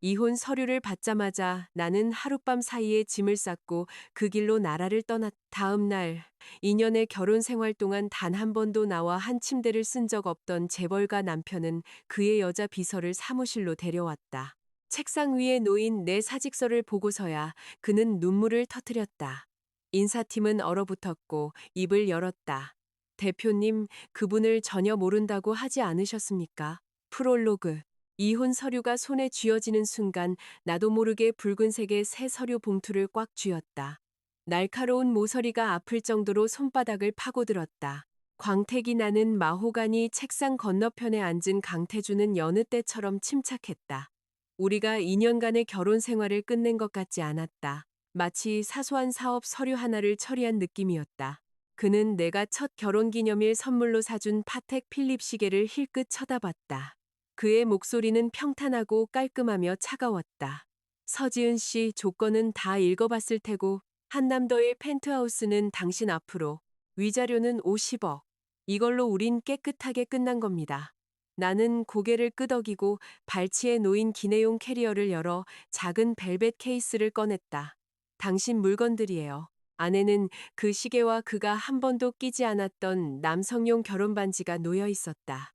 이혼 서류를 받자마자 나는 하룻밤 사이에 짐을 쌌고 그 길로 나라를 떠났. 다음 날, 2년의 결혼 생활 동안 단 한 번도 나와 한 침대를 쓴 적 없던 재벌가 남편은 그의 여자 비서를 사무실로 데려왔다. 책상 위에 놓인 내 사직서를 보고서야 그는 눈물을 터뜨렸다. 인사팀은 얼어붙었고 입을 열었다. 대표님, 그분을 전혀 모른다고 하지 않으셨습니까? 프롤로그. 이혼 서류가 손에 쥐어지는 순간 나도 모르게 붉은색의 새 서류 봉투를 꽉 쥐었다. 날카로운 모서리가 아플 정도로 손바닥을 파고들었다. 광택이 나는 마호가니 책상 건너편에 앉은 강태주는 여느 때처럼 침착했다. 우리가 2년간의 결혼 생활을 끝낸 것 같지 않았다. 마치 사소한 사업 서류 하나를 처리한 느낌이었다. 그는 내가 첫 결혼기념일 선물로 사준 파텍 필립 시계를 힐끗 쳐다봤다. 그의 목소리는 평탄하고 깔끔하며 차가웠다. 서지은 씨, 조건은 다 읽어봤을 테고 한남더의 펜트하우스는 당신 앞으로, 위자료는 50억. 이걸로 우린 깨끗하게 끝난 겁니다. 나는 고개를 끄덕이고 발치에 놓인 기내용 캐리어를 열어 작은 벨벳 케이스를 꺼냈다. 당신 물건들이에요. 안에는 그 시계와 그가 한 번도 끼지 않았던 남성용 결혼 반지가 놓여 있었다.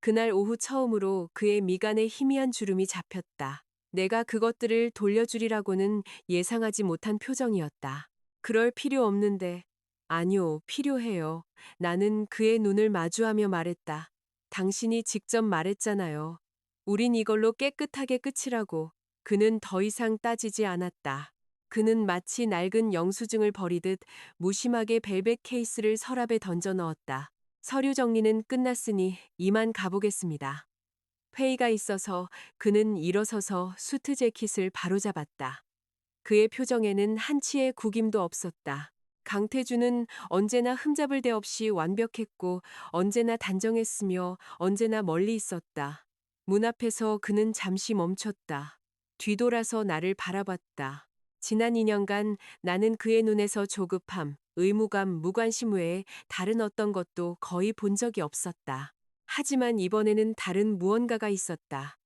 그날 오후 처음으로 그의 미간에 희미한 주름이 잡혔다. 내가 그것들을 돌려주리라고는 예상하지 못한 표정이었다. 그럴 필요 없는데. 아니요, 필요해요. 나는 그의 눈을 마주하며 말했다. 당신이 직접 말했잖아요. 우린 이걸로 깨끗하게 끝이라고. 그는 더 이상 따지지 않았다. 그는 마치 낡은 영수증을 버리듯 무심하게 벨벳 케이스를 서랍에 던져 넣었다. 서류 정리는 끝났으니 이만 가보겠습니다. 회의가 있어서 그는 일어서서 수트 재킷을 바로잡았다. 그의 표정에는 한치의 구김도 없었다. 강태주는 언제나 흠잡을 데 없이 완벽했고 언제나 단정했으며 언제나 멀리 있었다. 문 앞에서 그는 잠시 멈췄다. 뒤돌아서 나를 바라봤다. 지난 2년간 나는 그의 눈에서 조급함, 의무감, 무관심 외에 다른 어떤 것도 거의 본 적이 없었다. 하지만 이번에는 다른 무언가가 있었다.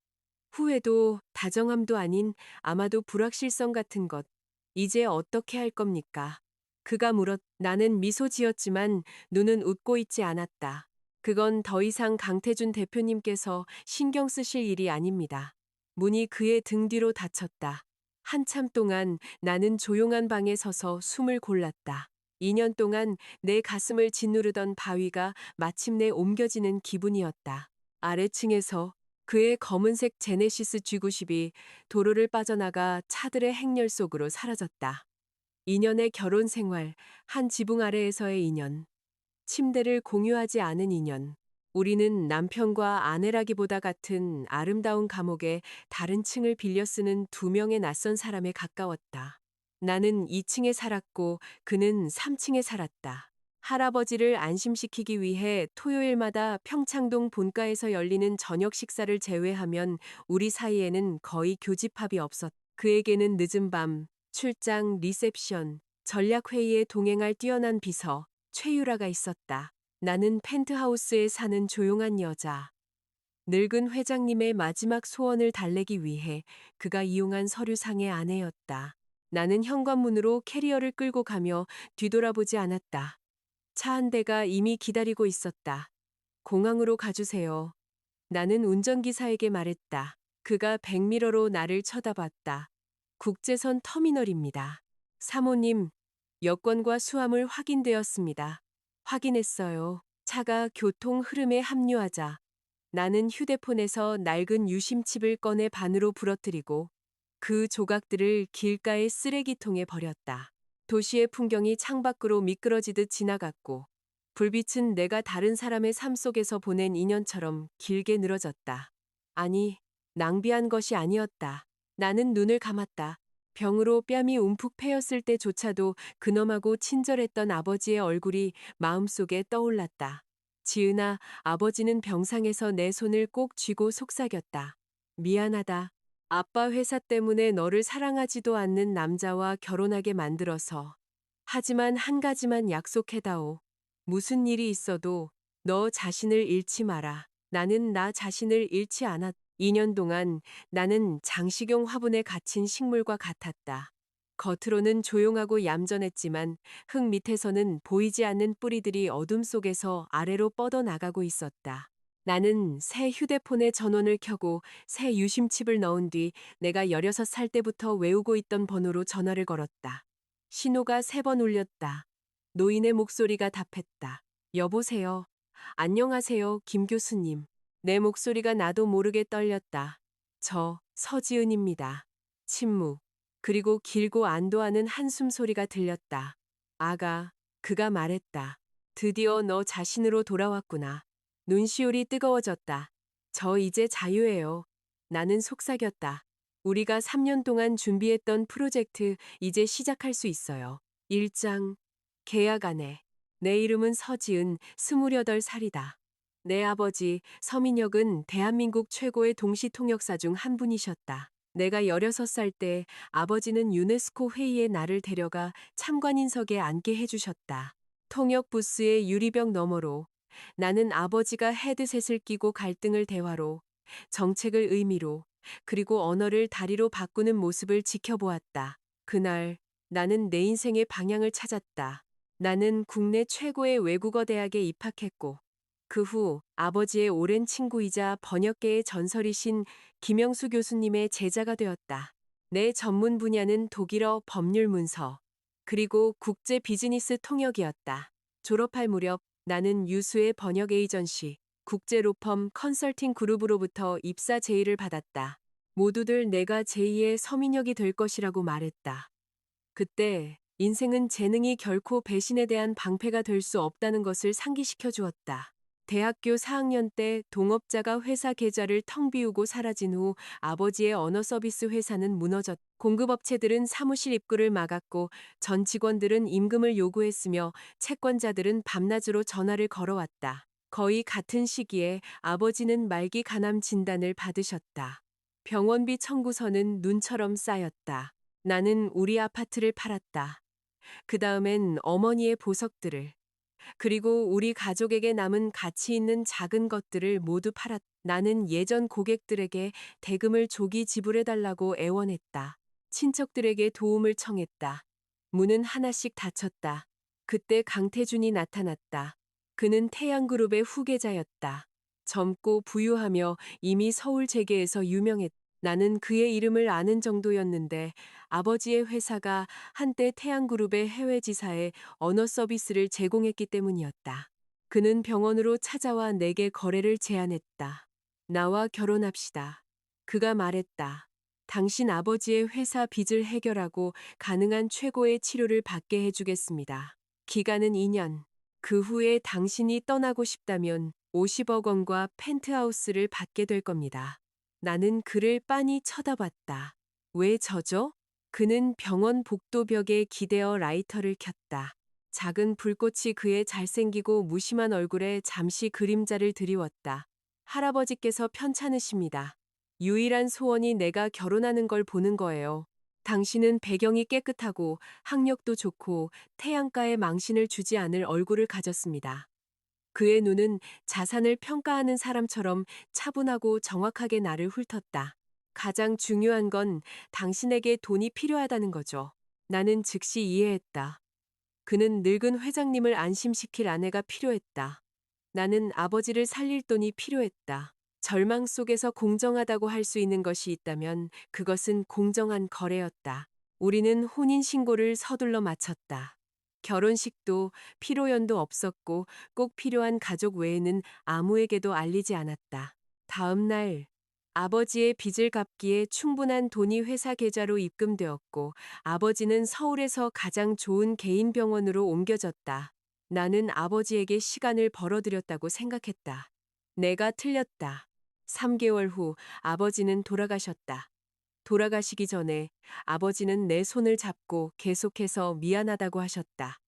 후회도 다정함도 아닌 아마도 불확실성 같은 것. 이제 어떻게 할 겁니까? 그가 물었. 나는 미소 지었지만 눈은 웃고 있지 않았다. 그건 더 이상 강태준 대표님께서 신경 쓰실 일이 아닙니다. 문이 그의 등 뒤로 닫혔다. 한참 동안 나는 조용한 방에 서서 숨을 골랐다. 2년 동안 내 가슴을 짓누르던 바위가 마침내 옮겨지는 기분이었다. 아래층에서 그의 검은색 제네시스 G90이 도로를 빠져나가 차들의 행렬 속으로 사라졌다. 2년의 결혼 생활, 한 지붕 아래에서의 2년. 침대를 공유하지 않은 2년. 우리는 남편과 아내라기보다 같은 아름다운 감옥의 다른 층을 빌려 쓰는 두 명의 낯선 사람에 가까웠다. 나는 2층에 살았고 그는 3층에 살았다. 할아버지를 안심시키기 위해 토요일마다 평창동 본가에서 열리는 저녁 식사를 제외하면 우리 사이에는 거의 교집합이 없었다. 그에게는 늦은 밤, 출장, 리셉션, 전략회의에 동행할 뛰어난 비서, 최유라가 있었다. 나는 펜트하우스에 사는 조용한 여자. 늙은 회장님의 마지막 소원을 달래기 위해 그가 이용한 서류상의 아내였다. 나는 현관문으로 캐리어를 끌고 가며 뒤돌아보지 않았다. 차 한 대가 이미 기다리고 있었다. 공항으로 가주세요. 나는 운전기사에게 말했다. 그가 백미러로 나를 쳐다봤다. 국제선 터미널입니다. 사모님, 여권과 수화물 확인되었습니다. 확인했어요. 차가 교통 흐름에 합류하자 나는 휴대폰에서 낡은 유심칩을 꺼내 반으로 부러뜨리고 그 조각들을 길가의 쓰레기통에 버렸다. 도시의 풍경이 창밖으로 미끄러지듯 지나갔고 불빛은 내가 다른 사람의 삶 속에서 보낸 인연처럼 길게 늘어졌다. 아니, 낭비한 것이 아니었다. 나는 눈을 감았다. 병으로 뺨이 움푹 패였을 때조차도 근엄하고 친절했던 아버지의 얼굴이 마음속에 떠올랐다. 지은아, 아버지는 병상에서 내 손을 꼭 쥐고 속삭였다. 미안하다. 아빠 회사 때문에 너를 사랑하지도 않는 남자와 결혼하게 만들어서. 하지만 한 가지만 약속해다오. 무슨 일이 있어도 너 자신을 잃지 마라. 나는 나 자신을 잃지 않았다. 2년 동안 나는 장식용 화분에 갇힌 식물과 같았다. 겉으로는 조용하고 얌전했지만 흙 밑에서는 보이지 않는 뿌리들이 어둠 속에서 아래로 뻗어나가고 있었다. 나는 새 휴대폰에 전원을 켜고 새 유심칩을 넣은 뒤 내가 16살 때부터 외우고 있던 번호로 전화를 걸었다. 신호가 3번 울렸다. 노인의 목소리가 답했다. 여보세요. 안녕하세요, 김 교수님. 내 목소리가 나도 모르게 떨렸다. 저, 서지은입니다. 침묵. 그리고 길고 안도하는 한숨 소리가 들렸다. 아가, 그가 말했다. 드디어 너 자신으로 돌아왔구나. 눈시울이 뜨거워졌다. 저 이제 자유예요. 나는 속삭였다. 우리가 3년 동안 준비했던 프로젝트 이제 시작할 수 있어요. 1장, 계약 안에. 내 이름은 서지은, 28살이다. 내 아버지 서민혁은 대한민국 최고의 동시통역사 중 한 분이셨다. 내가 16살 때 아버지는 유네스코 회의에 나를 데려가 참관인석에 앉게 해주셨다. 통역 부스의 유리벽 너머로 나는 아버지가 헤드셋을 끼고 갈등을 대화로, 정책을 의미로, 그리고 언어를 다리로 바꾸는 모습을 지켜보았다. 그날 나는 내 인생의 방향을 찾았다. 나는 국내 최고의 외국어 대학에 입학했고, 그 후 아버지의 오랜 친구이자 번역계의 전설이신 김영수 교수님의 제자가 되었다. 내 전문 분야는 독일어 법률 문서, 그리고 국제 비즈니스 통역이었다. 졸업할 무렵 나는 유수의 번역 에이전시, 국제 로펌 컨설팅 그룹으로부터 입사 제의를 받았다. 모두들 내가 제2의 서민혁이 될 것이라고 말했다. 그때 인생은 재능이 결코 배신에 대한 방패가 될 수 없다는 것을 상기시켜 주었다. 대학교 4학년 때 동업자가 회사 계좌를 텅 비우고 사라진 후 아버지의 언어 서비스 회사는 무너졌. 공급업체들은 사무실 입구를 막았고 전 직원들은 임금을 요구했으며 채권자들은 밤낮으로 전화를 걸어왔다. 거의 같은 시기에 아버지는 말기 간암 진단을 받으셨다. 병원비 청구서는 눈처럼 쌓였다. 나는 우리 아파트를 팔았다. 그 다음엔 어머니의 보석들을, 그리고 우리 가족에게 남은 가치 있는 작은 것들을 모두 팔았다. 나는 예전 고객들에게 대금을 조기 지불해달라고 애원했다. 친척들에게 도움을 청했다. 문은 하나씩 닫혔다. 그때 강태준이 나타났다. 그는 태양그룹의 후계자였다. 젊고 부유하며 이미 서울 재계에서 유명했다. 나는 그의 이름을 아는 정도였는데 아버지의 회사가 한때 태양그룹의 해외 지사에 언어 서비스를 제공했기 때문이었다. 그는 병원으로 찾아와 내게 거래를 제안했다. 나와 결혼합시다. 그가 말했다. 당신 아버지의 회사 빚을 해결하고 가능한 최고의 치료를 받게 해주겠습니다. 기간은 2년. 그 후에 당신이 떠나고 싶다면 50억 원과 펜트하우스를 받게 될 겁니다. 나는 그를 빤히 쳐다봤다. 왜 저죠? 그는 병원 복도벽에 기대어 라이터를 켰다. 작은 불꽃이 그의 잘생기고 무심한 얼굴에 잠시 그림자를 드리웠다. 할아버지께서 편찮으십니다. 유일한 소원이 내가 결혼하는 걸 보는 거예요. 당신은 배경이 깨끗하고 학력도 좋고 태양가에 망신을 주지 않을 얼굴을 가졌습니다. 그의 눈은 자산을 평가하는 사람처럼 차분하고 정확하게 나를 훑었다. 가장 중요한 건 당신에게 돈이 필요하다는 거죠. 나는 즉시 이해했다. 그는 늙은 회장님을 안심시킬 아내가 필요했다. 나는 아버지를 살릴 돈이 필요했다. 절망 속에서 공정하다고 할 수 있는 것이 있다면 그것은 공정한 거래였다. 우리는 혼인신고를 서둘러 마쳤다. 결혼식도 피로연도 없었고 꼭 필요한 가족 외에는 아무에게도 알리지 않았다. 다음 날 아버지의 빚을 갚기에 충분한 돈이 회사 계좌로 입금되었고 아버지는 서울에서 가장 좋은 개인 병원으로 옮겨졌다. 나는 아버지에게 시간을 벌어들였다고 생각했다. 내가 틀렸다. 3개월 후 아버지는 돌아가셨다. 돌아가시기 전에 아버지는 내 손을 잡고 계속해서 미안하다고 하셨다.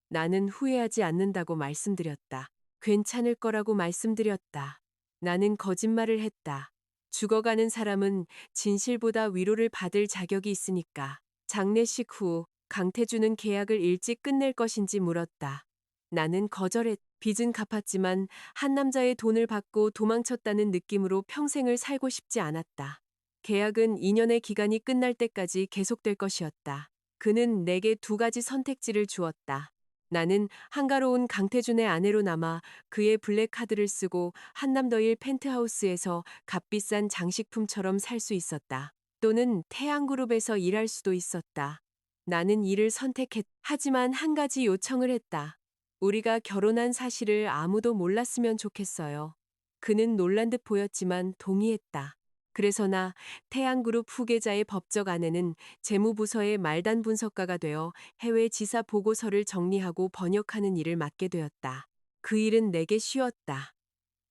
나는 후회하지 않는다고 말씀드렸다. 괜찮을 거라고 말씀드렸다. 나는 거짓말을 했다. 죽어가는 사람은 진실보다 위로를 받을 자격이 있으니까. 장례식 후 강태주는 계약을 일찍 끝낼 것인지 물었다. 나는 거절했. 빚은 갚았지만 한 남자의 돈을 받고 도망쳤다는 느낌으로 평생을 살고 싶지 않았다. 계약은 2년의 기간이 끝날 때까지 계속될 것이었다. 그는 내게 두 가지 선택지를 주었다. 나는 한가로운 강태준의 아내로 남아 그의 블랙카드를 쓰고 한남더일 펜트하우스에서 값비싼 장식품처럼 살 수 있었다. 또는 태양그룹에서 일할 수도 있었다. 나는 이를 선택했. 하지만 한 가지 요청을 했다. 우리가 결혼한 사실을 아무도 몰랐으면 좋겠어요. 그는 놀란 듯 보였지만 동의했다. 그래서 나 태양그룹 후계자의 법적 아내는 재무부서의 말단 분석가가 되어 해외 지사 보고서를 정리하고 번역하는 일을 맡게 되었다. 그 일은 내게 쉬웠다.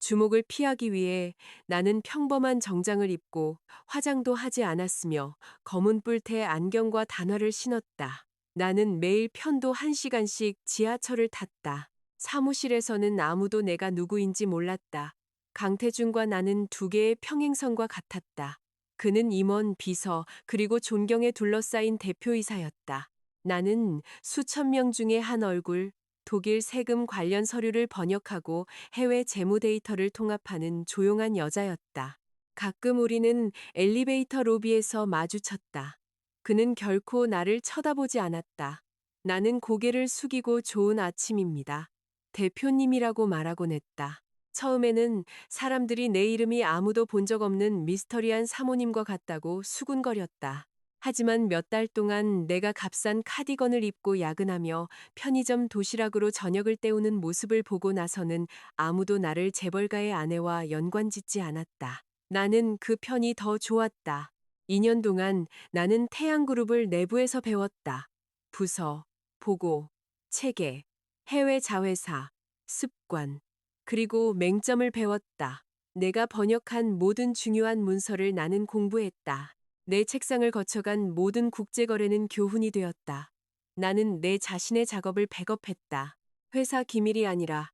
주목을 피하기 위해 나는 평범한 정장을 입고 화장도 하지 않았으며 검은 뿔테 안경과 단화를 신었다. 나는 매일 편도 1시간씩 지하철을 탔다. 사무실에서는 아무도 내가 누구인지 몰랐다. 강태준과 나는 두 개의 평행선과 같았다. 그는 임원, 비서, 그리고 존경에 둘러싸인 대표이사였다. 나는 수천 명 중에 한 얼굴, 독일 세금 관련 서류를 번역하고 해외 재무 데이터를 통합하는 조용한 여자였다. 가끔 우리는 엘리베이터 로비에서 마주쳤다. 그는 결코 나를 쳐다보지 않았다. 나는 고개를 숙이고 좋은 아침입니다. 대표님이라고 말하곤 했다. 처음에는 사람들이 내 이름이 아무도 본 적 없는 미스터리한 사모님과 같다고 수군거렸다. 하지만 몇 달 동안 내가 값싼 카디건을 입고 야근하며 편의점 도시락으로 저녁을 때우는 모습을 보고 나서는 아무도 나를 재벌가의 아내와 연관짓지 않았다. 나는 그 편이 더 좋았다. 2년 동안 나는 태양그룹을 내부에서 배웠다. 부서, 보고, 체계, 해외 자회사, 습관, 그리고 맹점을 배웠다. 내가 번역한 모든 중요한 문서를 나는 공부했다. 내 책상을 거쳐간 모든 국제거래는 교훈이 되었다. 나는 내 자신의 작업을 백업했다. 회사 기밀이 아니라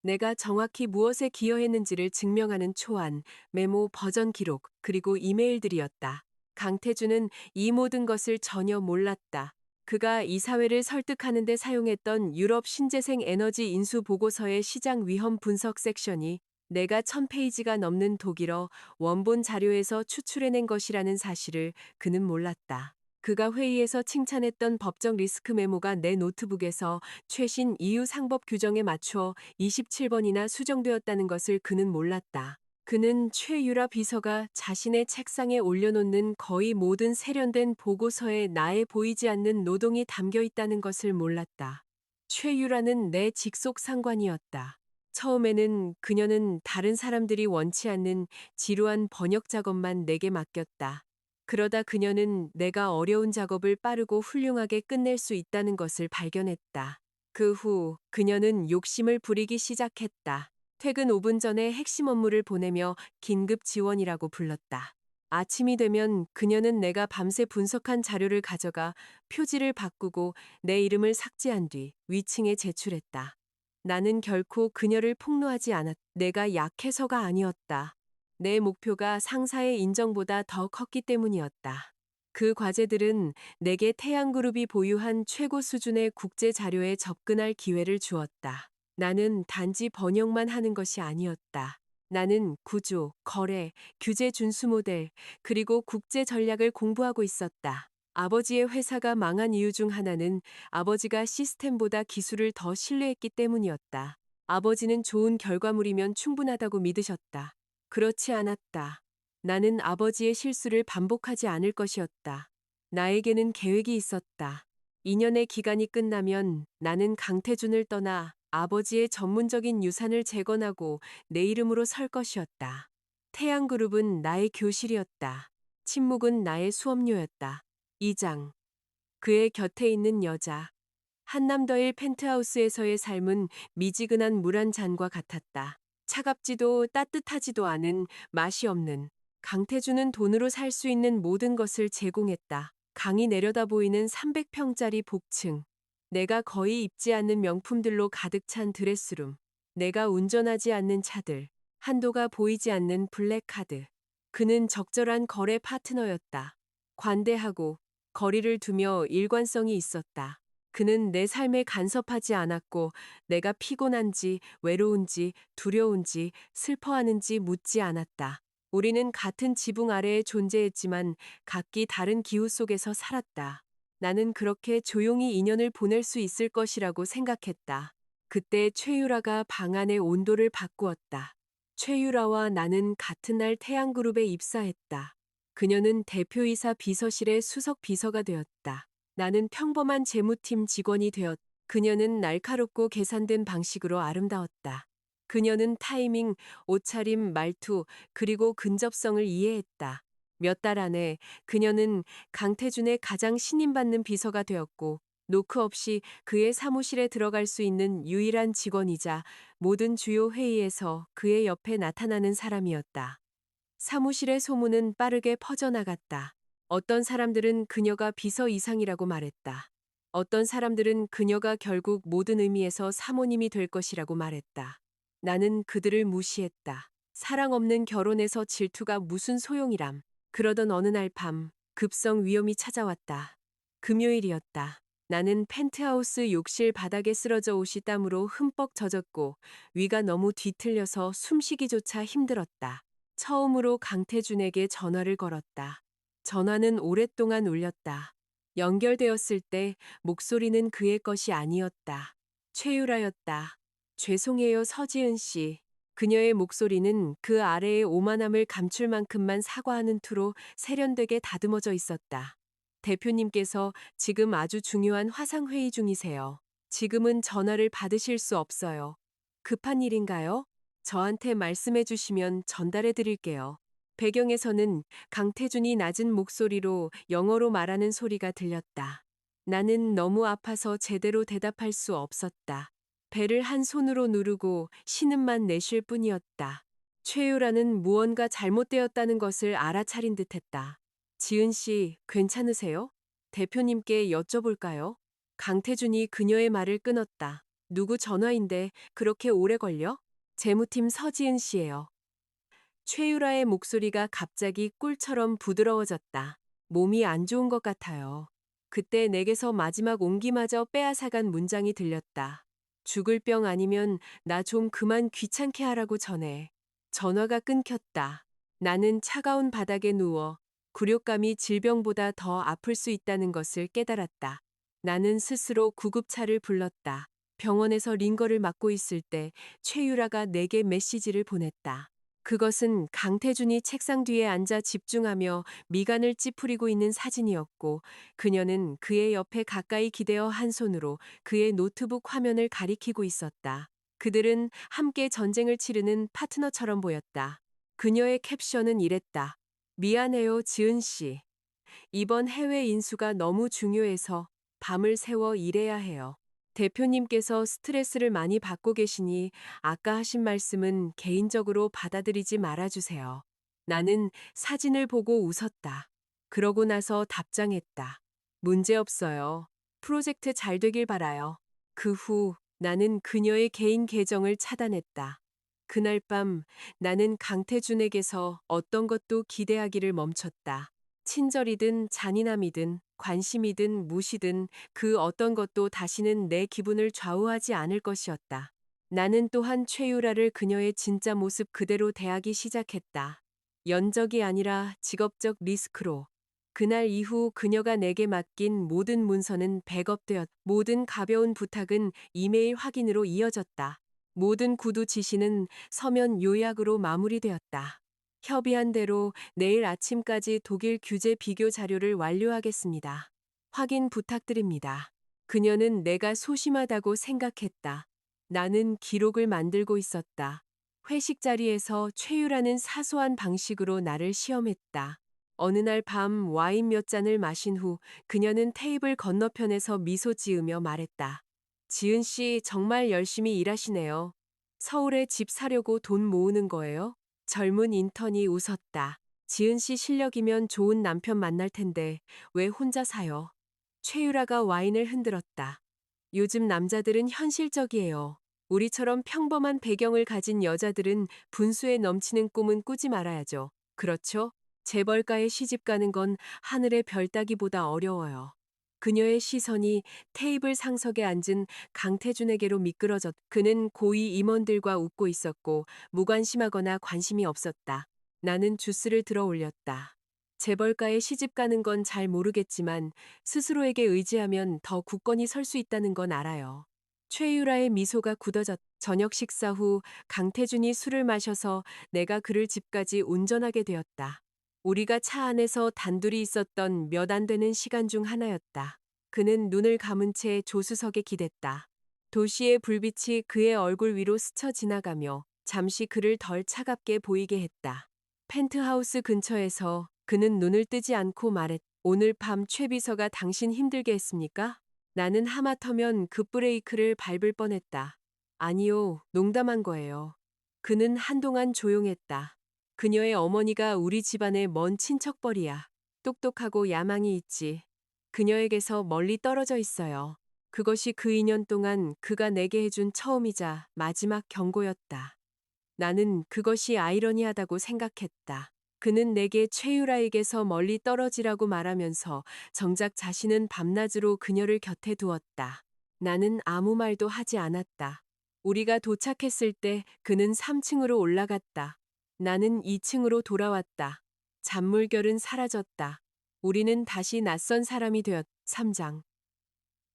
내가 정확히 무엇에 기여했는지를 증명하는 초안, 메모 버전 기록, 그리고 이메일들이었다. 강태준은 이 모든 것을 전혀 몰랐다. 그가 이사회를 설득하는 데 사용했던 유럽 신재생 에너지 인수 보고서의 시장 위험 분석 섹션이 내가 1000페이지가 넘는 독일어 원본 자료에서 추출해낸 것이라는 사실을 그는 몰랐다. 그가 회의에서 칭찬했던 법적 리스크 메모가 내 노트북에서 최신 EU 상법 규정에 맞춰 27번이나 수정되었다는 것을 그는 몰랐다. 그는 최유라 비서가 자신의 책상에 올려놓는 거의 모든 세련된 보고서에 나의 보이지 않는 노동이 담겨 있다는 것을 몰랐다. 최유라는 내 직속 상관이었다. 처음에는 그녀는 다른 사람들이 원치 않는 지루한 번역 작업만 내게 맡겼다. 그러다 그녀는 내가 어려운 작업을 빠르고 훌륭하게 끝낼 수 있다는 것을 발견했다. 그 후 그녀는 욕심을 부리기 시작했다. 퇴근 5분 전에 핵심 업무를 보내며 긴급 지원이라고 불렀다. 아침이 되면 그녀는 내가 밤새 분석한 자료를 가져가 표지를 바꾸고 내 이름을 삭제한 뒤 위층에 제출했다. 나는 결코 그녀를 폭로하지 않았다. 내가 약해서가 아니었다. 내 목표가 상사의 인정보다 더 컸기 때문이었다. 그 과제들은 내게 태양그룹이 보유한 최고 수준의 국제 자료에 접근할 기회를 주었다. 나는 단지 번역만 하는 것이 아니었다. 나는 구조, 거래, 규제 준수 모델, 그리고 국제 전략을 공부하고 있었다. 아버지의 회사가 망한 이유 중 하나는 아버지가 시스템보다 기술을 더 신뢰했기 때문이었다. 아버지는 좋은 결과물이면 충분하다고 믿으셨다. 그렇지 않았다. 나는 아버지의 실수를 반복하지 않을 것이었다. 나에게는 계획이 있었다. 2년의 기간이 끝나면 나는 강태준을 떠나 아버지의 전문적인 유산을 재건하고 내 이름으로 설 것이었다. 태양그룹은 나의 교실이었다. 침묵은 나의 수업료였다. 2장. 그의 곁에 있는 여자. 한남더일 펜트하우스에서의 삶은 미지근한 물 한 잔과 같았다. 차갑지도 따뜻하지도 않은 맛이 없는. 강태준은 돈으로 살 수 있는 모든 것을 제공했다. 강이 내려다 보이는 300평짜리 복층. 내가 거의 입지 않는 명품들로 가득 찬 드레스룸. 내가 운전하지 않는 차들. 한도가 보이지 않는 블랙카드. 그는 적절한 거래 파트너였다. 관대하고 거리를 두며 일관성이 있었다. 그는 내 삶에 간섭하지 않았고 내가 피곤한지 외로운지 두려운지 슬퍼하는지 묻지 않았다. 우리는 같은 지붕 아래에 존재했지만 각기 다른 기후 속에서 살았다. 나는 그렇게 조용히 인연을 보낼 수 있을 것이라고 생각했다. 그때 최유라가 방 안의 온도를 바꾸었다. 최유라와 나는 같은 날 태양그룹에 입사했다. 그녀는 대표이사 비서실의 수석 비서가 되었다. 나는 평범한 재무팀 직원이 되었다. 그녀는 날카롭고 계산된 방식으로 아름다웠다. 그녀는 타이밍, 옷차림, 말투, 그리고 근접성을 이해했다. 몇 달 안에 그녀는 강태준의 가장 신임받는 비서가 되었고, 노크 없이 그의 사무실에 들어갈 수 있는 유일한 직원이자 모든 주요 회의에서 그의 옆에 나타나는 사람이었다. 사무실의 소문은 빠르게 퍼져나갔다. 어떤 사람들은 그녀가 비서 이상이라고 말했다. 어떤 사람들은 그녀가 결국 모든 의미에서 사모님이 될 것이라고 말했다. 나는 그들을 무시했다. 사랑 없는 결혼에서 질투가 무슨 소용이람. 그러던 어느 날 밤, 급성 위험이 찾아왔다. 금요일이었다. 나는 펜트하우스 욕실 바닥에 쓰러져 옷이 땀으로 흠뻑 젖었고 위가 너무 뒤틀려서 숨쉬기조차 힘들었다. 처음으로 강태준에게 전화를 걸었다. 전화는 오랫동안 울렸다. 연결되었을 때 목소리는 그의 것이 아니었다. 최유라였다. 죄송해요, 서지은 씨. 그녀의 목소리는 그 아래의 오만함을 감출 만큼만 사과하는 투로 세련되게 다듬어져 있었다. 대표님께서 지금 아주 중요한 화상회의 중이세요. 지금은 전화를 받으실 수 없어요. 급한 일인가요? 저한테 말씀해 주시면 전달해 드릴게요. 배경에서는 강태준이 낮은 목소리로 영어로 말하는 소리가 들렸다. 나는 너무 아파서 제대로 대답할 수 없었다. 배를 한 손으로 누르고 신음만 내쉴 뿐이었다. 최유라는 무언가 잘못되었다는 것을 알아차린 듯했다. 지은 씨, 괜찮으세요? 대표님께 여쭤볼까요? 강태준이 그녀의 말을 끊었다. 누구 전화인데 그렇게 오래 걸려? 재무팀 서지은 씨예요. 최유라의 목소리가 갑자기 꿀처럼 부드러워졌다. 몸이 안 좋은 것 같아요. 그때 내게서 마지막 온기마저 빼앗아간 문장이 들렸다. 죽을 병 아니면 나 좀 그만 귀찮게 하라고 전해. 전화가 끊겼다. 나는 차가운 바닥에 누워 굴욕감이 질병보다 더 아플 수 있다는 것을 깨달았다. 나는 스스로 구급차를 불렀다. 병원에서 링거를 맞고 있을 때 최유라가 내게 메시지를 보냈다. 그것은 강태준이 책상 뒤에 앉아 집중하며 미간을 찌푸리고 있는 사진이었고 그녀는 그의 옆에 가까이 기대어 한 손으로 그의 노트북 화면을 가리키고 있었다. 그들은 함께 전쟁을 치르는 파트너처럼 보였다. 그녀의 캡션은 이랬다. 미안해요, 지은 씨. 이번 해외 인수가 너무 중요해서 밤을 새워 일해야 해요. 대표님께서 스트레스를 많이 받고 계시니 아까 하신 말씀은 개인적으로 받아들이지 말아주세요. 나는 사진을 보고 웃었다. 그러고 나서 답장했다. 문제 없어요. 프로젝트 잘 되길 바라요. 그 후 나는 그녀의 개인 계정을 차단했다. 그날 밤 나는 강태준에게서 어떤 것도 기대하기를 멈췄다. 친절이든 잔인함이든 관심이든 무시든 그 어떤 것도 다시는 내 기분을 좌우하지 않을 것이었다. 나는 또한 최유라를 그녀의 진짜 모습 그대로 대하기 시작했다. 연적이 아니라 직업적 리스크로. 그날 이후 그녀가 내게 맡긴 모든 문서는 백업되었, 모든 가벼운 부탁은 이메일 확인으로 이어졌다. 모든 구두 지시는 서면 요약으로 마무리되었다. 협의한 대로 내일 아침까지 독일 규제 비교 자료를 완료하겠습니다. 확인 부탁드립니다. 그녀는 내가 소심하다고 생각했다. 나는 기록을 만들고 있었다. 회식 자리에서 최유라는 사소한 방식으로 나를 시험했다. 어느 날 밤 와인 몇 잔을 마신 후 그녀는 테이블 건너편에서 미소 지으며 말했다. 지은 씨 정말 열심히 일하시네요. 서울에 집 사려고 돈 모으는 거예요? 젊은 인턴이 웃었다. 지은 씨 실력이면 좋은 남편 만날 텐데 왜 혼자 사요? 최유라가 와인을 흔들었다. 요즘 남자들은 현실적이에요. 우리처럼 평범한 배경을 가진 여자들은 분수에 넘치는 꿈은 꾸지 말아야죠. 그렇죠? 재벌가에 시집 가는 건 하늘의 별 따기보다 어려워요. 그녀의 시선이 테이블 상석에 앉은 강태준에게로 미끄러졌. 그는 고위 임원들과 웃고 있었고 무관심하거나 관심이 없었다. 나는 주스를 들어 올렸다. 재벌가에 시집 가는 건 잘 모르겠지만 스스로에게 의지하면 더 굳건히 설 수 있다는 건 알아요. 최유라의 미소가 굳어졌. 저녁 식사 후 강태준이 술을 마셔서 내가 그를 집까지 운전하게 되었다. 우리가 차 안에서 단둘이 있었던 몇 안 되는 시간 중 하나였다. 그는 눈을 감은 채 조수석에 기댔다. 도시의 불빛이 그의 얼굴 위로 스쳐 지나가며 잠시 그를 덜 차갑게 보이게 했다. 펜트하우스 근처에서 그는 눈을 뜨지 않고 말했. 오늘 밤 최 비서가 당신 힘들게 했습니까? 나는 하마터면 급브레이크를 밟을 뻔했다. 아니요, 농담한 거예요. 그는 한동안 조용했다. 그녀의 어머니가 우리 집안의 먼 친척벌이야. 똑똑하고 야망이 있지. 그녀에게서 멀리 떨어져 있어요. 그것이 그 2년 동안 그가 내게 해준 처음이자 마지막 경고였다. 나는 그것이 아이러니하다고 생각했다. 그는 내게 최유라에게서 멀리 떨어지라고 말하면서 정작 자신은 밤낮으로 그녀를 곁에 두었다. 나는 아무 말도 하지 않았다. 우리가 도착했을 때 그는 3층으로 올라갔다. 나는 2층으로 돌아왔다. 잔물결은 사라졌다. 우리는 다시 낯선 사람이 되었. 3장.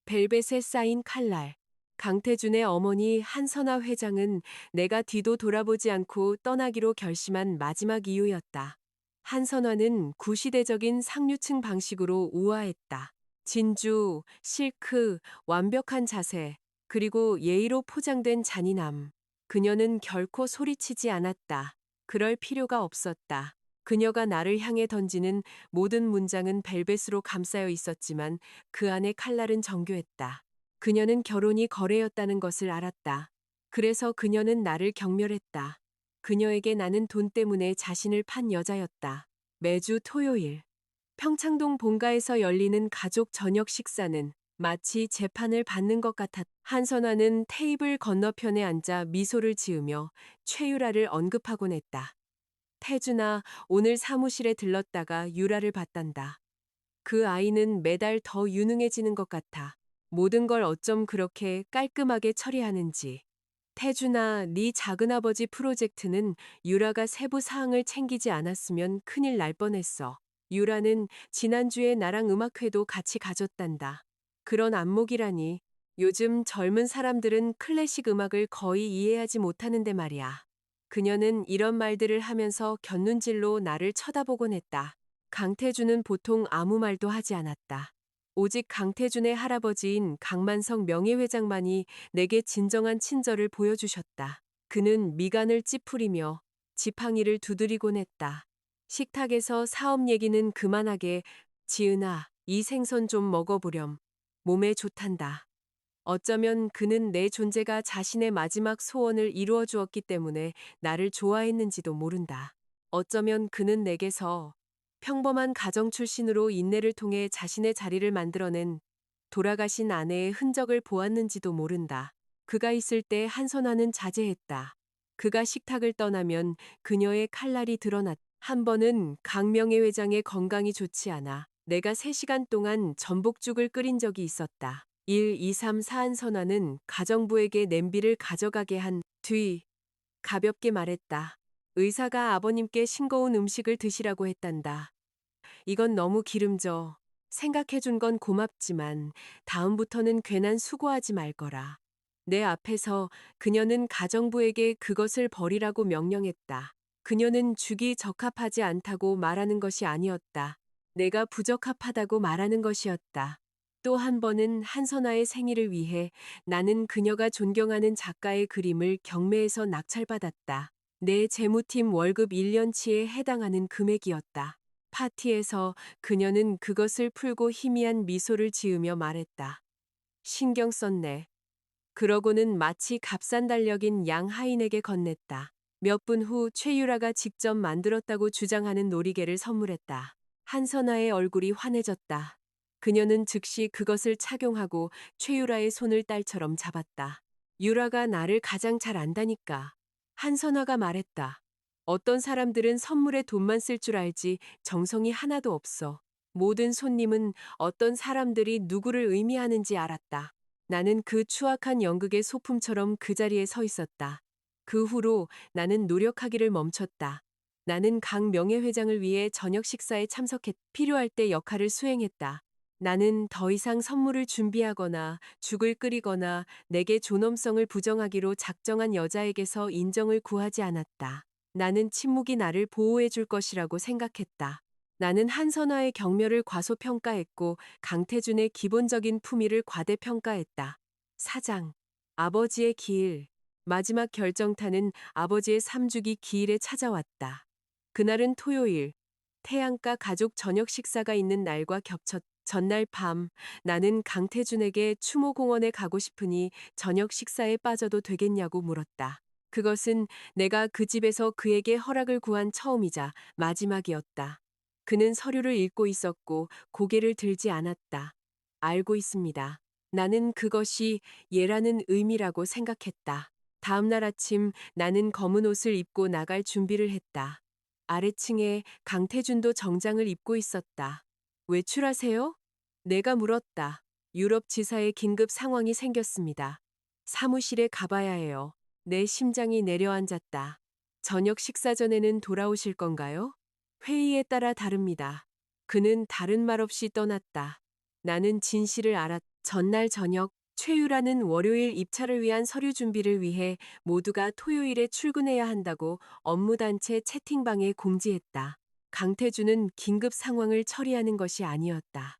벨벳에 쌓인 칼날. 강태준의 어머니 한선아 회장은 내가 뒤도 돌아보지 않고 떠나기로 결심한 마지막 이유였다. 한선아는 구시대적인 상류층 방식으로 우아했다. 진주, 실크, 완벽한 자세, 그리고 예의로 포장된 잔인함. 그녀는 결코 소리치지 않았다. 그럴 필요가 없었다. 그녀가 나를 향해 던지는 모든 문장은 벨벳으로 감싸여 있었지만 그 안에 칼날은 정교했다. 그녀는 결혼이 거래였다는 것을 알았다. 그래서 그녀는 나를 경멸했다. 그녀에게 나는 돈 때문에 자신을 판 여자였다. 매주 토요일 평창동 본가에서 열리는 가족 저녁 식사는 마치 재판을 받는 것 같았다. 한선아는 테이블 건너편에 앉아 미소를 지으며 최유라를 언급하곤 했다. 태준아, 오늘 사무실에 들렀다가 유라를 봤단다. 그 아이는 매달 더 유능해지는 것 같아. 모든 걸 어쩜 그렇게 깔끔하게 처리하는지. 태준아, 네 작은아버지 프로젝트는 유라가 세부 사항을 챙기지 않았으면 큰일 날 뻔했어. 유라는 지난주에 나랑 음악회도 같이 가졌단다. 그런 안목이라니. 요즘 젊은 사람들은 클래식 음악을 거의 이해하지 못하는데 말이야. 그녀는 이런 말들을 하면서 곁눈질로 나를 쳐다보곤 했다. 강태준은 보통 아무 말도 하지 않았다. 오직 강태준의 할아버지인 강만석 명예회장만이 내게 진정한 친절을 보여주셨다. 그는 미간을 찌푸리며 지팡이를 두드리곤 했다. 식탁에서 사업 얘기는 그만하게. 지은아, 이 생선 좀 먹어보렴. 몸에 좋단다. 어쩌면 그는 내 존재가 자신의 마지막 소원을 이루어 주었기 때문에 나를 좋아했는지도 모른다. 어쩌면 그는 내게서 평범한 가정 출신으로 인내를 통해 자신의 자리를 만들어낸 돌아가신 아내의 흔적을 보았는지도 모른다. 그가 있을 때 한선아는 자제했다. 그가 식탁을 떠나면 그녀의 칼날이 드러났다. 한 번은 강명애 회장의 건강이 좋지 않아 내가 3시간 동안 전복죽을 끓인 적이 있었다. 1, 2, 3, 4 한선아는 가정부에게 냄비를 가져가게 한 뒤 가볍게 말했다. 의사가 아버님께 싱거운 음식을 드시라고 했단다. 이건 너무 기름져. 생각해준 건 고맙지만 다음부터는 괜한 수고하지 말거라. 내 앞에서 그녀는 가정부에게 그것을 버리라고 명령했다. 그녀는 죽이 적합하지 않다고 말하는 것이 아니었다. 내가 부적합하다고 말하는 것이었다. 또 한 번은 한선아의 생일을 위해 나는 그녀가 존경하는 작가의 그림을 경매에서 낙찰받았다. 내 재무팀 월급 1년치에 해당하는 금액이었다. 파티에서 그녀는 그것을 풀고 희미한 미소를 지으며 말했다. 신경 썼네. 그러고는 마치 값싼 달력인 양하인에게 건넸다. 몇 분 후 최유라가 직접 만들었다고 주장하는 놀이개를 선물했다. 한선아의 얼굴이 환해졌다. 그녀는 즉시 그것을 착용하고 최유라의 손을 딸처럼 잡았다. 유라가 나를 가장 잘 안다니까. 한선아가 말했다. 어떤 사람들은 선물에 돈만 쓸 줄 알지 정성이 하나도 없어. 모든 손님은 어떤 사람들이 누구를 의미하는지 알았다. 나는 그 추악한 연극의 소품처럼 그 자리에 서 있었다. 그 후로 나는 노력하기를 멈췄다. 나는 각 명예회장을 위해 저녁 식사에 필요할 때 역할을 수행했다. 나는 더 이상 선물을 준비하거나 죽을 끓이거나 내게 존엄성을 부정하기로 작정한 여자에게서 인정을 구하지 않았다. 나는 침묵이 나를 보호해 줄 것이라고 생각했다. 나는 한선화의 경멸을 과소평가했고 강태준의 기본적인 품위를 과대평가했다. 사장, 아버지의 기일. 마지막 결정타는 아버지의 3주기 기일에 찾아왔다. 그날은 토요일, 태양가 가족 저녁 식사가 있는 날과 전날 밤, 나는 강태준에게 추모공원에 가고 싶으니 저녁 식사에 빠져도 되겠냐고 물었다. 그것은 내가 그 집에서 그에게 허락을 구한 처음이자 마지막이었다. 그는 서류를 읽고 있었고 고개를 들지 않았다. 알고 있습니다. 나는 그것이 예라는 의미라고 생각했다. 다음 날 아침 나는 검은 옷을 입고 나갈 준비를 했다. 아래층에 강태준도 정장을 입고 있었다. 외출하세요? 내가 물었다. 유럽 지사의 긴급 상황이 생겼습니다. 사무실에 가봐야 해요. 내 심장이 내려앉았다. 저녁 식사 전에는 돌아오실 건가요? 회의에 따라 다릅니다. 그는 다른 말 없이 떠났다. 나는 진실을 알았. 전날 저녁 최유라는 월요일 입찰을 위한 서류 준비를 위해 모두가 토요일에 출근해야 한다고 업무단체 채팅방에 공지했다. 강태준은 긴급 상황을 처리하는 것이 아니었다.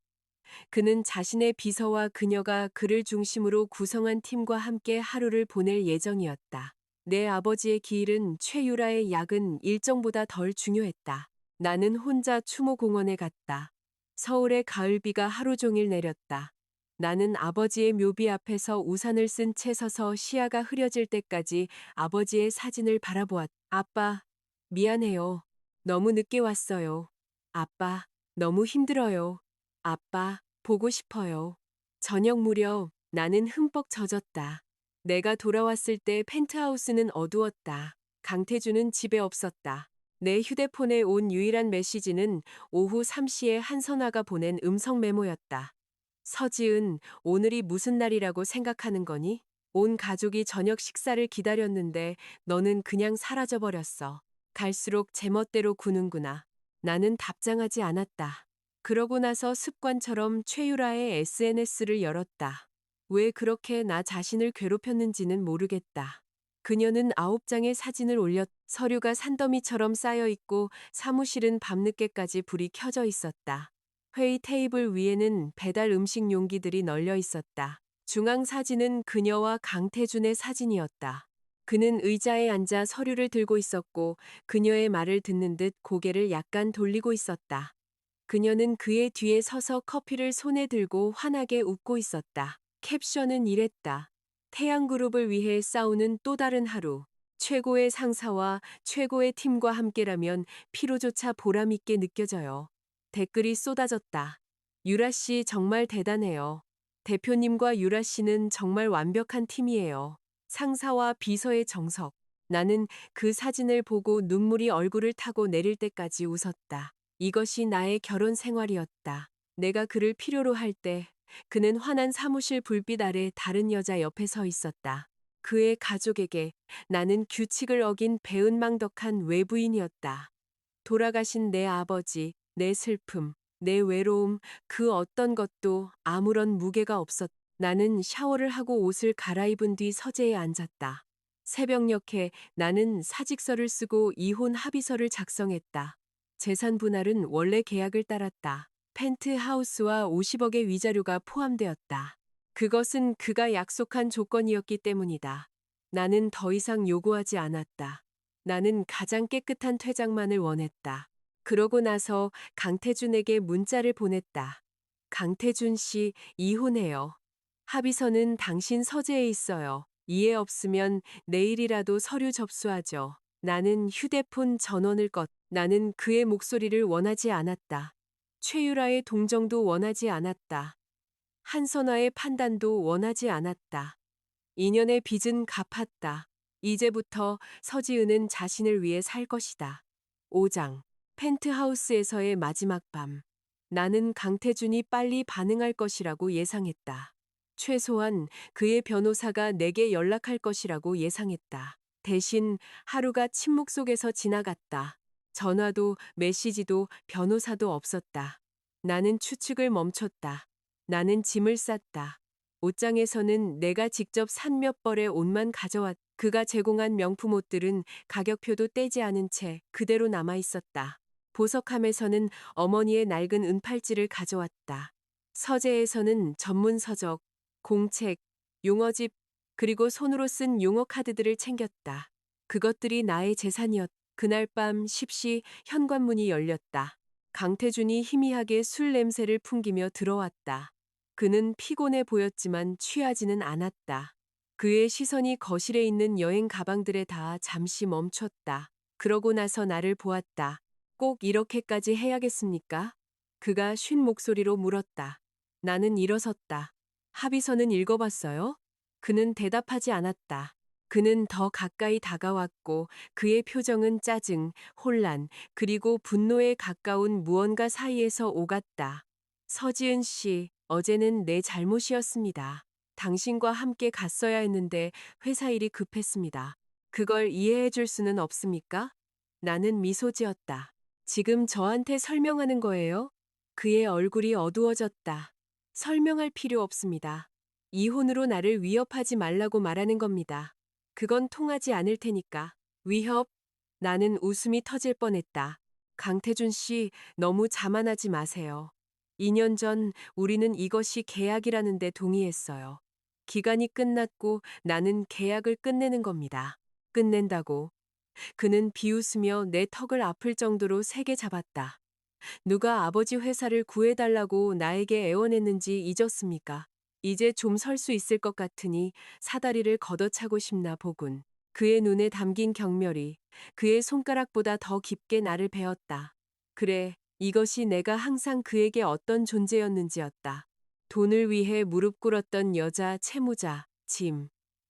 그는 자신의 비서와 그녀가 그를 중심으로 구성한 팀과 함께 하루를 보낼 예정이었다. 내 아버지의 기일은 최유라의 야근 일정보다 덜 중요했다. 나는 혼자 추모공원에 갔다. 서울의 가을비가 하루 종일 내렸다. 나는 아버지의 묘비 앞에서 우산을 쓴 채 서서 시야가 흐려질 때까지 아버지의 사진을 바라보았다. 아빠, 미안해요. 너무 늦게 왔어요. 아빠, 너무 힘들어요. 아빠, 보고 싶어요. 저녁 무렵 나는 흠뻑 젖었다. 내가 돌아왔을 때 펜트하우스는 어두웠다. 강태준은 집에 없었다. 내 휴대폰에 온 유일한 메시지는 오후 3시에 한선화가 보낸 음성 메모였다. 서지은, 오늘이 무슨 날이라고 생각하는 거니? 온 가족이 저녁 식사를 기다렸는데 너는 그냥 사라져버렸어. 갈수록 제멋대로 구는구나. 나는 답장하지 않았다. 그러고 나서 습관처럼 최유라의 SNS를 열었다. 왜 그렇게 나 자신을 괴롭혔는지는 모르겠다. 그녀는 9장의 사진을 올렸. 서류가 산더미처럼 쌓여 있고 사무실은 밤늦게까지 불이 켜져 있었다. 회의 테이블 위에는 배달 음식 용기들이 널려 있었다. 중앙 사진은 그녀와 강태준의 사진이었다. 그는 의자에 앉아 서류를 들고 있었고 그녀의 말을 듣는 듯 고개를 약간 돌리고 있었다. 그녀는 그의 뒤에 서서 커피를 손에 들고 환하게 웃고 있었다. 캡션은 이랬다. 태양그룹을 위해 싸우는 또 다른 하루. 최고의 상사와 최고의 팀과 함께라면 피로조차 보람있게 느껴져요. 댓글이 쏟아졌다. 유라 씨 정말 대단해요. 대표님과 유라 씨는 정말 완벽한 팀이에요. 상사와 비서의 정석. 나는 그 사진을 보고 눈물이 얼굴을 타고 내릴 때까지 웃었다. 이것이 나의 결혼 생활이었다. 내가 그를 필요로 할 때 그는 환한 사무실 불빛 아래 다른 여자 옆에 서 있었다. 그의 가족에게 나는 규칙을 어긴 배은망덕한 외부인이었다. 돌아가신 내 아버지, 내 슬픔, 내 외로움, 그 어떤 것도 아무런 무게가 없었다. 나는 샤워를 하고 옷을 갈아입은 뒤 서재에 앉았다. 새벽녘에 나는 사직서를 쓰고 이혼 합의서를 작성했다. 재산 분할은 원래 계약을 따랐다. 펜트하우스와 50억의 위자료가 포함되었다. 그것은 그가 약속한 조건이었기 때문이다. 나는 더 이상 요구하지 않았다. 나는 가장 깨끗한 퇴장만을 원했다. 그러고 나서 강태준에게 문자를 보냈다. 강태준 씨, 이혼해요. 합의서는 당신 서재에 있어요. 이해 없으면 내일이라도 서류 접수하죠. 나는 휴대폰 전원을 나는 그의 목소리를 원하지 않았다. 최유라의 동정도 원하지 않았다. 한선화의 판단도 원하지 않았다. 인연의 빚은 갚았다. 이제부터 서지은은 자신을 위해 살 것이다. 5장. 펜트하우스에서의 마지막 밤. 나는 강태준이 빨리 반응할 것이라고 예상했다. 최소한 그의 변호사가 내게 연락할 것이라고 예상했다. 대신 하루가 침묵 속에서 지나갔다. 전화도 메시지도 변호사도 없었다. 나는 추측을 멈췄다. 나는 짐을 쌌다. 옷장에서는 내가 직접 산 몇 벌의 옷만 가져왔다. 그가 제공한 명품 옷들은 가격표도 떼지 않은 채 그대로 남아 있었다. 보석함에서는 어머니의 낡은 은팔찌를 가져왔다. 서재에서는 전문 서적, 공책, 용어집, 그리고 손으로 쓴 용어 카드들을 챙겼다. 그것들이 나의 재산이었다. 그날 밤 십시 현관문이 열렸다. 강태준이 희미하게 술 냄새를 풍기며 들어왔다. 그는 피곤해 보였지만 취하지는 않았다. 그의 시선이 거실에 있는 여행 가방들에 닿아 잠시 멈췄다. 그러고 나서 나를 보았다. 꼭 이렇게까지 해야겠습니까? 그가 쉰 목소리로 물었다. 나는 일어섰다. 합의서는 읽어봤어요? 그는 대답하지 않았다. 그는 더 가까이 다가왔고 그의 표정은 짜증, 혼란, 그리고 분노에 가까운 무언가 사이에서 오갔다. 서지은 씨, 어제는 내 잘못이었습니다. 당신과 함께 갔어야 했는데 회사 일이 급했습니다. 그걸 이해해 줄 수는 없습니까? 나는 미소 지었다. 지금 저한테 설명하는 거예요? 그의 얼굴이 어두워졌다. 설명할 필요 없습니다. 이혼으로 나를 위협하지 말라고 말하는 겁니다. 그건 통하지 않을 테니까. 위협? 나는 웃음이 터질 뻔했다. 강태준 씨, 너무 자만하지 마세요. 2년 전 우리는 이것이 계약이라는데 동의했어요. 기간이 끝났고 나는 계약을 끝내는 겁니다. 끝낸다고. 그는 비웃으며 내 턱을 아플 정도로 세게 잡았다. 누가 아버지 회사를 구해달라고 나에게 애원했는지 잊었습니까? 이제 좀 설 수 있을 것 같으니 사다리를 걷어차고 싶나 보군. 그의 눈에 담긴 경멸이 그의 손가락보다 더 깊게 나를 베었다. 그래, 이것이 내가 항상 그에게 어떤 존재였는지였다. 돈을 위해 무릎 꿇었던 여자, 채무자, 짐.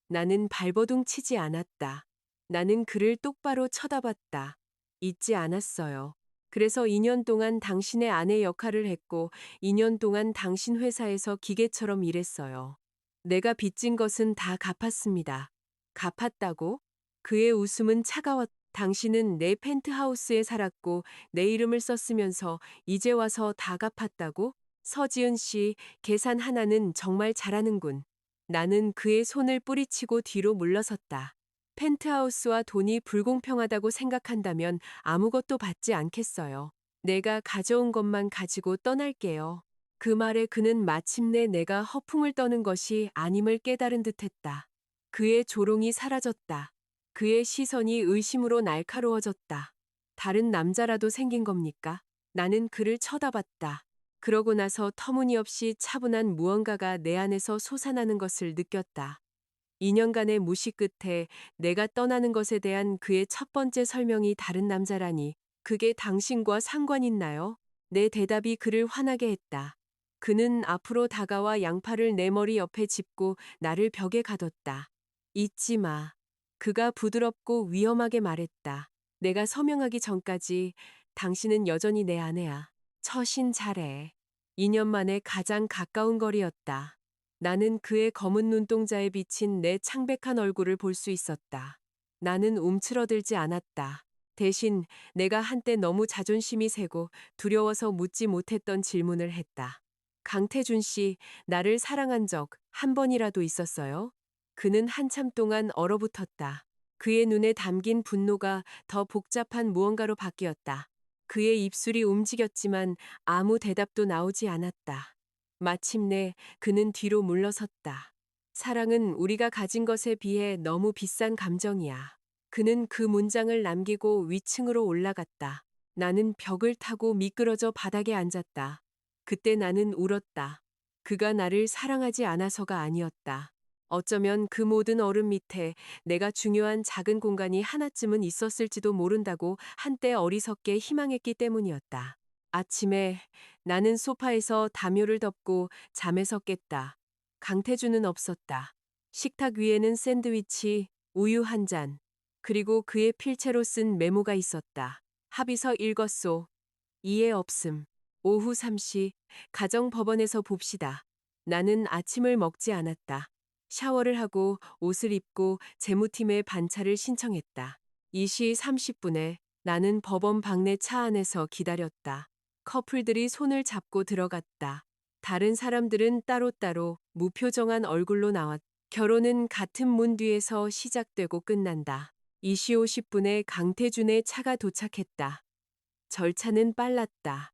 나는 발버둥 치지 않았다. 나는 그를 똑바로 쳐다봤다. 잊지 않았어요. 그래서 2년 동안 당신의 아내 역할을 했고 2년 동안 당신 회사에서 기계처럼 일했어요. 내가 빚진 것은 다 갚았습니다. 갚았다고? 그의 웃음은 차가웠다. 당신은 내 펜트하우스에 살았고 내 이름을 썼으면서 이제 와서 다 갚았다고? 서지은 씨, 계산 하나는 정말 잘하는군. 나는 그의 손을 뿌리치고 뒤로 물러섰다. 펜트하우스와 돈이 불공평하다고 생각한다면 아무것도 받지 않겠어요. 내가 가져온 것만 가지고 떠날게요. 그 말에 그는 마침내 내가 허풍을 떠는 것이 아님을 깨달은 듯했다. 그의 조롱이 사라졌다. 그의 시선이 의심으로 날카로워졌다. 다른 남자라도 생긴 겁니까? 나는 그를 쳐다봤다. 그러고 나서 터무니없이 차분한 무언가가 내 안에서 솟아나는 것을 느꼈다. 2년간의 무시 끝에 내가 떠나는 것에 대한 그의 첫 번째 설명이 다른 남자라니, 그게 당신과 상관 있나요? 내 대답이 그를 화나게 했다. 그는 앞으로 다가와 양팔을 내 머리 옆에 짚고 나를 벽에 가뒀다. 잊지 마. 그가 부드럽고 위험하게 말했다. 내가 서명하기 전까지 당신은 여전히 내 아내야. 처신 잘해. 2년 만에 가장 가까운 거리였다. 나는 그의 검은 눈동자에 비친 내 창백한 얼굴을 볼 수 있었다. 나는 움츠러들지 않았다. 대신 내가 한때 너무 자존심이 세고 두려워서 묻지 못했던 질문을 했다. 강태준 씨, 나를 사랑한 적 한 번이라도 있었어요? 그는 한참 동안 얼어붙었다. 그의 눈에 담긴 분노가 더 복잡한 무언가로 바뀌었다. 그의 입술이 움직였지만 아무 대답도 나오지 않았다. 마침내 그는 뒤로 물러섰다. 사랑은 우리가 가진 것에 비해 너무 비싼 감정이야. 그는 그 문장을 남기고 위층으로 올라갔다. 나는 벽을 타고 미끄러져 바닥에 앉았다. 그때 나는 울었다. 그가 나를 사랑하지 않아서가 아니었다. 어쩌면 그 모든 얼음 밑에 내가 중요한 작은 공간이 하나쯤은 있었을지도 모른다고 한때 어리석게 희망했기 때문이었다. 아침에 나는 소파에서 담요를 덮고 잠에서 깼다. 강태준은 없었다. 식탁 위에는 샌드위치, 우유 한 잔, 그리고 그의 필체로 쓴 메모가 있었다. 합의서 읽었소. 이해 없음. 오후 3시, 가정법원에서 봅시다. 나는 아침을 먹지 않았다. 샤워를 하고 옷을 입고 재무팀에 반차를 신청했다. 2시 30분에 나는 법원 방내 차 안에서 기다렸다. 커플들이 손을 잡고 들어갔다. 다른 사람들은 따로따로 무표정한 얼굴로 나왔다. 결혼은 같은 문 뒤에서 시작되고 끝난다. 2시 50분에 강태준의 차가 도착했다. 절차는 빨랐다.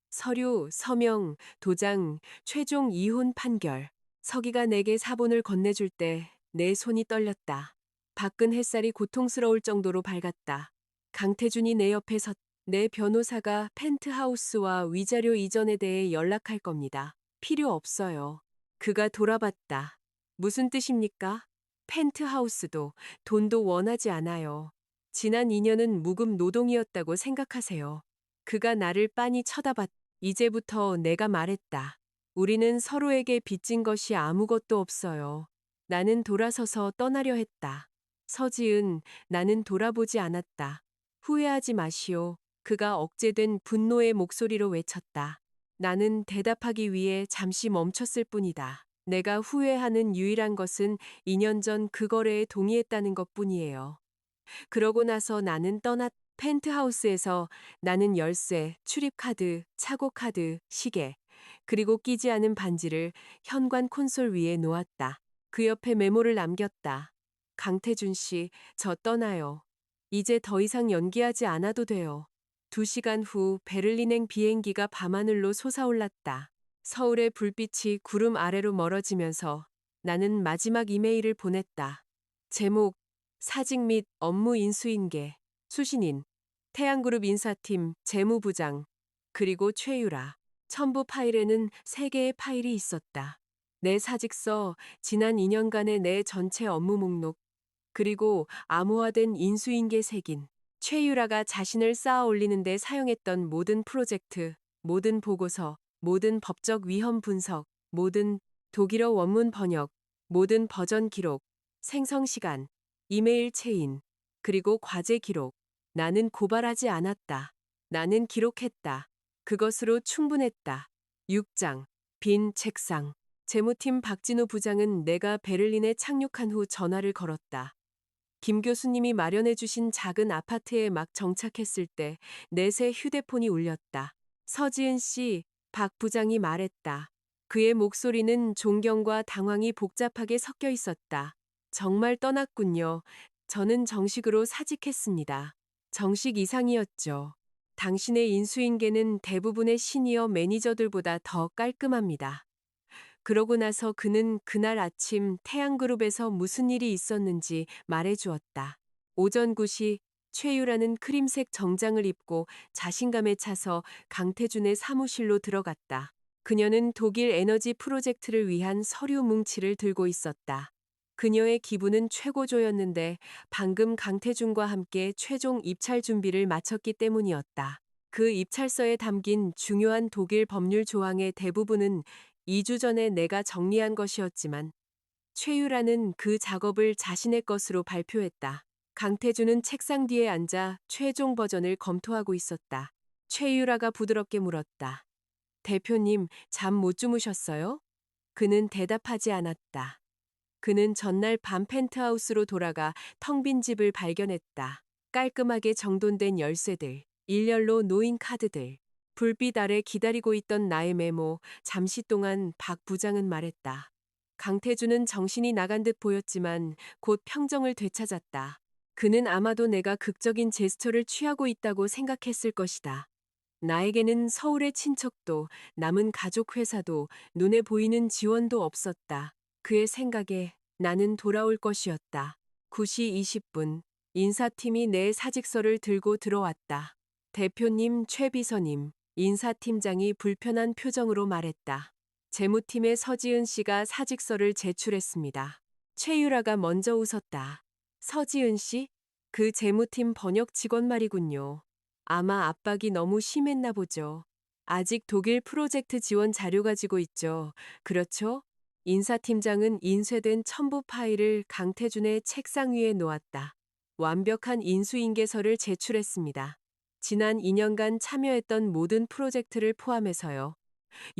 서류, 서명, 도장, 최종 이혼 판결. 서기가 내게 사본을 건네줄 때 내 손이 떨렸다. 밖은 햇살이 고통스러울 정도로 밝았다. 강태준이 내 옆에 내 변호사가 펜트하우스와 위자료 이전에 대해 연락할 겁니다. 필요 없어요. 그가 돌아봤다. 무슨 뜻입니까? 펜트하우스도 돈도 원하지 않아요. 지난 2년은 무급 노동이었다고 생각하세요. 그가 나를 빤히 쳐다봤다. 이제부터 내가 말했다. 우리는 서로에게 빚진 것이 아무것도 없어요. 나는 돌아서서 떠나려 했다. 서지은, 나는 돌아보지 않았다. 후회하지 마시오. 그가 억제된 분노의 목소리로 외쳤다. 나는 대답하기 위해 잠시 멈췄을 뿐이다. 내가 후회하는 유일한 것은 2년 전 그 거래에 동의했다는 것뿐이에요. 그러고 나서 나는 펜트하우스에서 나는 열쇠, 출입카드, 차고카드, 시계, 그리고 끼지 않은 반지를 현관 콘솔 위에 놓았다. 그 옆에 메모를 남겼다. 강태준 씨, 저 떠나요. 이제 더 이상 연기하지 않아도 돼요. 2시간 후 베를린행 비행기가 밤하늘로 솟아올랐다. 서울의 불빛이 구름 아래로 멀어지면서 나는 마지막 이메일을 보냈다. 제목, 사직 및 업무 인수인계, 수신인, 태양그룹 인사팀 재무부장, 그리고 최유라. 첨부 파일에는 3개의 파일이 있었다. 내 사직서, 지난 2년간의 내 전체 업무 목록, 그리고 암호화된 인수인계 색인. 최유라가 자신을 쌓아 올리는데 사용했던 모든 프로젝트, 모든 보고서, 모든 법적 위험 분석, 모든 독일어 원문 번역, 모든 버전 기록, 생성 시간, 이메일 체인, 그리고 과제 기록. 나는 고발하지 않았다. 나는 기록했다. 그것으로 충분했다. 6장. 빈 책상. 재무팀 박진우 부장은 내가 베를린에 착륙한 후 전화를 걸었다. 김 교수님이 마련해 주신 작은 아파트에 막 정착했을 때 넷의 휴대폰이 울렸다. 서지은 씨, 박 부장이 말했다. 그의 목소리는 존경과 당황이 복잡하게 섞여 있었다. 정말 떠났군요. 저는 정식으로 사직했습니다. 정식 이상이었죠. 당신의 인수인계는 대부분의 시니어 매니저들보다 더 깔끔합니다. 그러고 나서 그는 그날 아침 태양그룹에서 무슨 일이 있었는지 말해 주었다. 오전 9시 최유라는 크림색 정장을 입고 자신감에 차서 강태준의 사무실로 들어갔다. 그녀는 독일 에너지 프로젝트를 위한 서류 뭉치를 들고 있었다. 그녀의 기분은 최고조였는데 방금 강태준과 함께 최종 입찰 준비를 마쳤기 때문이었다. 그 입찰서에 담긴 중요한 독일 법률 조항의 대부분은 2주 전에 내가 정리한 것이었지만 최유라는 그 작업을 자신의 것으로 발표했다. 강태준은 책상 뒤에 앉아 최종 버전을 검토하고 있었다. 최유라가 부드럽게 물었다. 대표님, 잠 못 주무셨어요? 그는 대답하지 않았다. 그는 전날 밤 펜트하우스로 돌아가 텅 빈 집을 발견했다. 깔끔하게 정돈된 열쇠들, 일렬로 놓인 카드들, 불빛 아래 기다리고 있던 나의 메모. 잠시 동안 박 부장은 말했다. 강태준은 정신이 나간 듯 보였지만 곧 평정을 되찾았다. 그는 아마도 내가 극적인 제스처를 취하고 있다고 생각했을 것이다. 나에게는 서울의 친척도 남은 가족 회사도 눈에 보이는 지원도 없었다. 그의 생각에 나는 돌아올 것이었다. 9시 20분 인사팀이 내 사직서를 들고 들어왔다. 대표님, 최 비서님, 인사팀장이 불편한 표정으로 말했다. 재무팀의 서지은 씨가 사직서를 제출했습니다. 최유라가 먼저 웃었다. 서지은 씨? 그 재무팀 번역 직원 말이군요. 아마 압박이 너무 심했나 보죠. 아직 독일 프로젝트 지원 자료 가지고 있죠. 그렇죠? 인사팀장은 인쇄된 첨부 파일을 강태준의 책상 위에 놓았다. 완벽한 인수인계서를 제출했습니다. 지난 2년간 참여했던 모든 프로젝트를 포함해서요.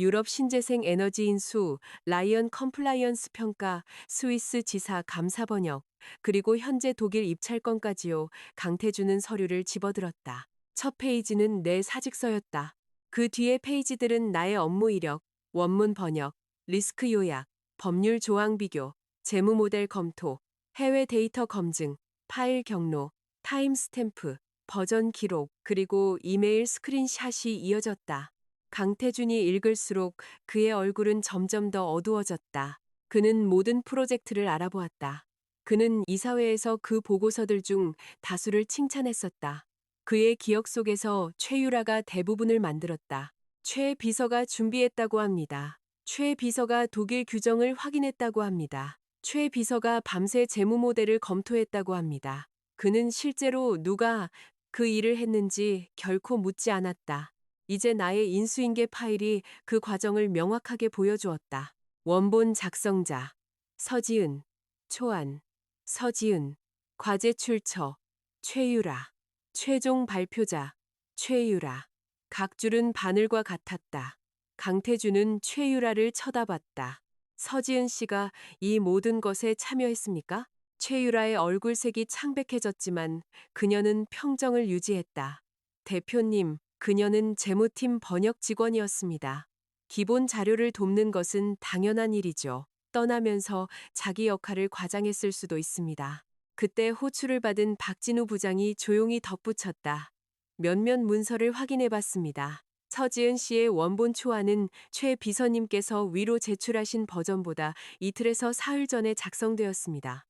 유럽 신재생 에너지 인수, 라이언 컴플라이언스 평가, 스위스 지사 감사 번역, 그리고 현재 독일 입찰권까지요. 강태준은 서류를 집어들었다. 첫 페이지는 내 사직서였다. 그 뒤에 페이지들은 나의 업무 이력, 원문 번역, 리스크 요약, 법률 조항 비교, 재무 모델 검토, 해외 데이터 검증, 파일 경로, 타임 스탬프, 버전 기록, 그리고 이메일 스크린샷이 이어졌다. 강태준이 읽을수록 그의 얼굴은 점점 더 어두워졌다. 그는 모든 프로젝트를 알아보았다. 그는 이사회에서 그 보고서들 중 다수를 칭찬했었다. 그의 기억 속에서 최유라가 대부분을 만들었다. 최 비서가 준비했다고 합니다. 최 비서가 독일 규정을 확인했다고 합니다. 최 비서가 밤새 재무 모델을 검토했다고 합니다. 그는 실제로 누가 그 일을 했는지 결코 묻지 않았다. 이제 나의 인수인계 파일이 그 과정을 명확하게 보여주었다. 원본 작성자 서지은, 초안, 서지은, 과제 출처 최유라, 최종 발표자 최유라. 각 줄은 바늘과 같았다. 강태준은 최유라를 쳐다봤다. 서지은 씨가 이 모든 것에 참여했습니까? 최유라의 얼굴색이 창백해졌지만 그녀는 평정을 유지했다. 대표님, 그녀는 재무팀 번역 직원이었습니다. 기본 자료를 돕는 것은 당연한 일이죠. 떠나면서 자기 역할을 과장했을 수도 있습니다. 그때 호출을 받은 박진우 부장이 조용히 덧붙였다. 몇몇 문서를 확인해 봤습니다. 서지은 씨의 원본 초안은 최 비서님께서 위로 제출하신 버전보다 이틀에서 사흘 전에 작성되었습니다.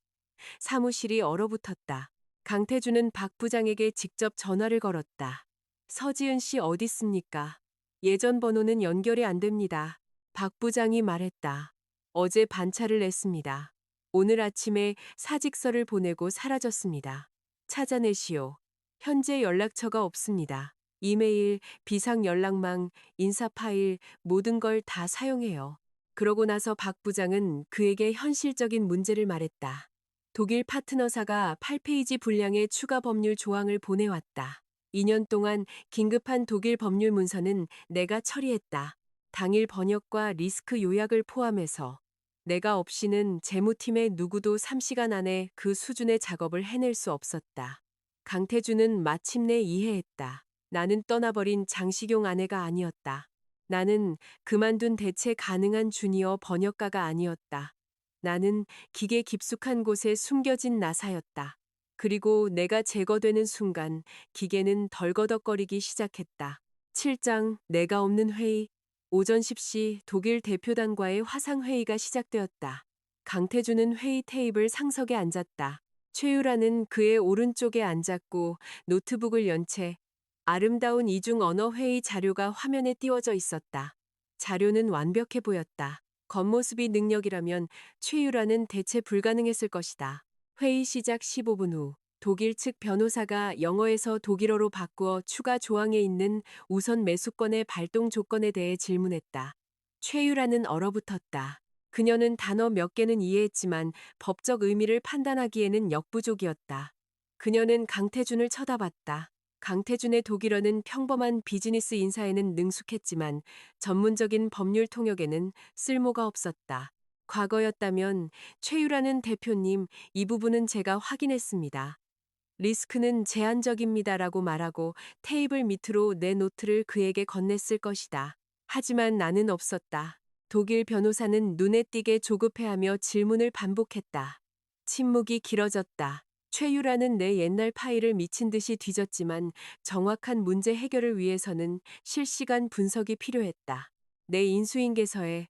사무실이 얼어붙었다. 강태준은 박 부장에게 직접 전화를 걸었다. 서지은 씨 어디 있습니까? 예전 번호는 연결이 안 됩니다. 박 부장이 말했다. 어제 반차를 냈습니다. 오늘 아침에 사직서를 보내고 사라졌습니다. 찾아내시오. 현재 연락처가 없습니다. 이메일, 비상 연락망, 인사 파일 모든 걸 다 사용해요. 그러고 나서 박 부장은 그에게 현실적인 문제를 말했다. 독일 파트너사가 8페이지 분량의 추가 법률 조항을 보내왔다. 2년 동안 긴급한 독일 법률 문서는 내가 처리했다. 당일 번역과 리스크 요약을 포함해서 내가 없이는 재무팀의 누구도 3시간 안에 그 수준의 작업을 해낼 수 없었다. 강태준은 마침내 이해했다. 나는 떠나버린 장시경 아내가 아니었다. 나는 그만둔 대체 가능한 주니어 번역가가 아니었다. 나는 기계 깊숙한 곳에 숨겨진 나사였다. 그리고 내가 제거되는 순간 기계는 덜거덕거리기 시작했다. 7장 내가 없는 회의. 오전 10시 독일 대표단과의 화상회의가 시작되었다. 강태준은 회의 테이블 상석에 앉았다. 최유라는 그의 오른쪽에 앉았고 노트북을 연 채 아름다운 이중 언어 회의 자료가 화면에 띄워져 있었다. 자료는 완벽해 보였다. 겉모습이 능력이라면 최유라는 대체 불가능했을 것이다. 회의 시작 15분 후 독일 측 변호사가 영어에서 독일어로 바꾸어 추가 조항에 있는 우선 매수권의 발동 조건에 대해 질문했다. 최유라는 얼어붙었다. 그녀는 단어 몇 개는 이해했지만 법적 의미를 판단하기에는 역부족이었다. 그녀는 강태준을 쳐다봤다. 강태준의 독일어는 평범한 비즈니스 인사에는 능숙했지만 전문적인 법률 통역에는 쓸모가 없었다. 과거였다면 최유라는 대표님, 이 부분은 제가 확인했습니다. 리스크는 제한적입니다라고 말하고 테이블 밑으로 내 노트를 그에게 건넸을 것이다. 하지만 나는 없었다. 독일 변호사는 눈에 띄게 조급해하며 질문을 반복했다. 침묵이 길어졌다. 최유라는 내 옛날 파일을 미친 듯이 뒤졌지만 정확한 문제 해결을 위해서는 실시간 분석이 필요했다. 내 인수인계서에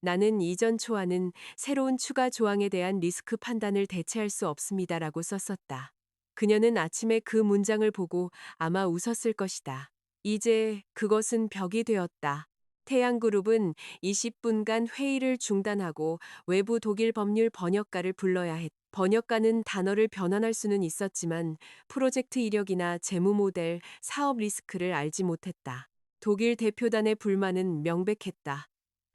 나는 이전 초안은 새로운 추가 조항에 대한 리스크 판단을 대체할 수 없습니다라고 썼었다. 그녀는 아침에 그 문장을 보고 아마 웃었을 것이다. 이제 그것은 벽이 되었다. 태양그룹은 20분간 회의를 중단하고 외부 독일 법률 번역가를 불러야 했다. 번역가는 단어를 변환할 수는 있었지만 프로젝트 이력이나 재무 모델, 사업 리스크를 알지 못했다. 독일 대표단의 불만은 명백했다.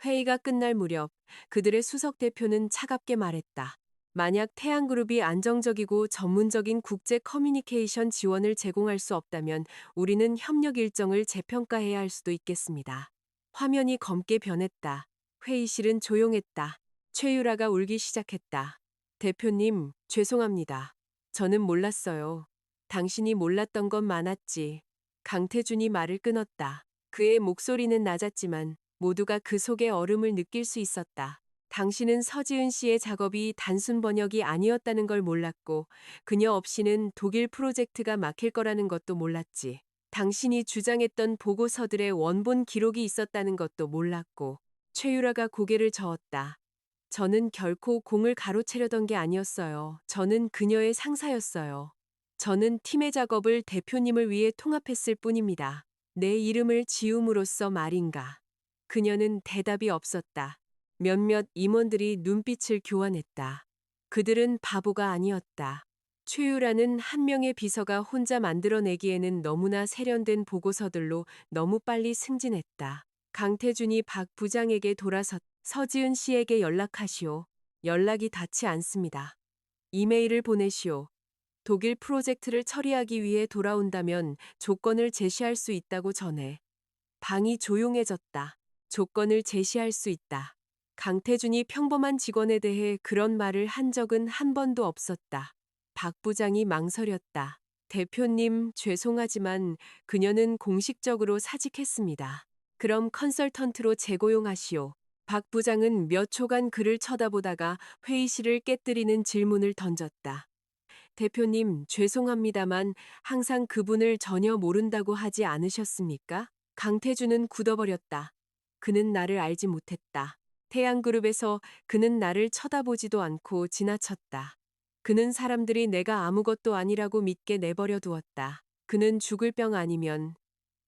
회의가 끝날 무렵 그들의 수석 대표는 차갑게 말했다. 만약 태양그룹이 안정적이고 전문적인 국제 커뮤니케이션 지원을 제공할 수 없다면 우리는 협력 일정을 재평가해야 할 수도 있겠습니다. 화면이 검게 변했다. 회의실은 조용했다. 최유라가 울기 시작했다. 대표님, 죄송합니다. 저는 몰랐어요. 당신이 몰랐던 건 많았지. 강태준이 말을 끊었다. 그의 목소리는 낮았지만 모두가 그 속의 얼음을 느낄 수 있었다. 당신은 서지은 씨의 작업이 단순 번역이 아니었다는 걸 몰랐고, 그녀 없이는 독일 프로젝트가 막힐 거라는 것도 몰랐지. 당신이 주장했던 보고서들의 원본 기록이 있었다는 것도 몰랐고, 최유라가 고개를 저었다. 저는 결코 공을 가로채려던 게 아니었어요. 저는 그녀의 상사였어요. 저는 팀의 작업을 대표님을 위해 통합했을 뿐입니다. 내 이름을 지움으로써 말인가. 그녀는 대답이 없었다. 몇몇 임원들이 눈빛을 교환했다. 그들은 바보가 아니었다. 최유라는 한 명의 비서가 혼자 만들어내기에는 너무나 세련된 보고서들로 너무 빨리 승진했다. 강태준이 박 부장에게 돌아서 서지은 씨에게 연락하시오. 연락이 닿지 않습니다. 이메일을 보내시오. 독일 프로젝트를 처리하기 위해 돌아온다면 조건을 제시할 수 있다고 전해. 방이 조용해졌다. 조건을 제시할 수 있다. 강태준이 평범한 직원에 대해 그런 말을 한 적은 한 번도 없었다. 박 부장이 망설였다. 대표님, 죄송하지만 그녀는 공식적으로 사직했습니다. 그럼 컨설턴트로 재고용하시오. 박 부장은 몇 초간 그를 쳐다보다가 회의실을 깨뜨리는 질문을 던졌다. 대표님, 죄송합니다만 항상 그분을 전혀 모른다고 하지 않으셨습니까? 강태준은 굳어버렸다. 그는 나를 알지 못했다. 태양그룹에서 그는 나를 쳐다보지도 않고 지나쳤다. 그는 사람들이 내가 아무것도 아니라고 믿게 내버려 두었다. 그는 죽을 병 아니면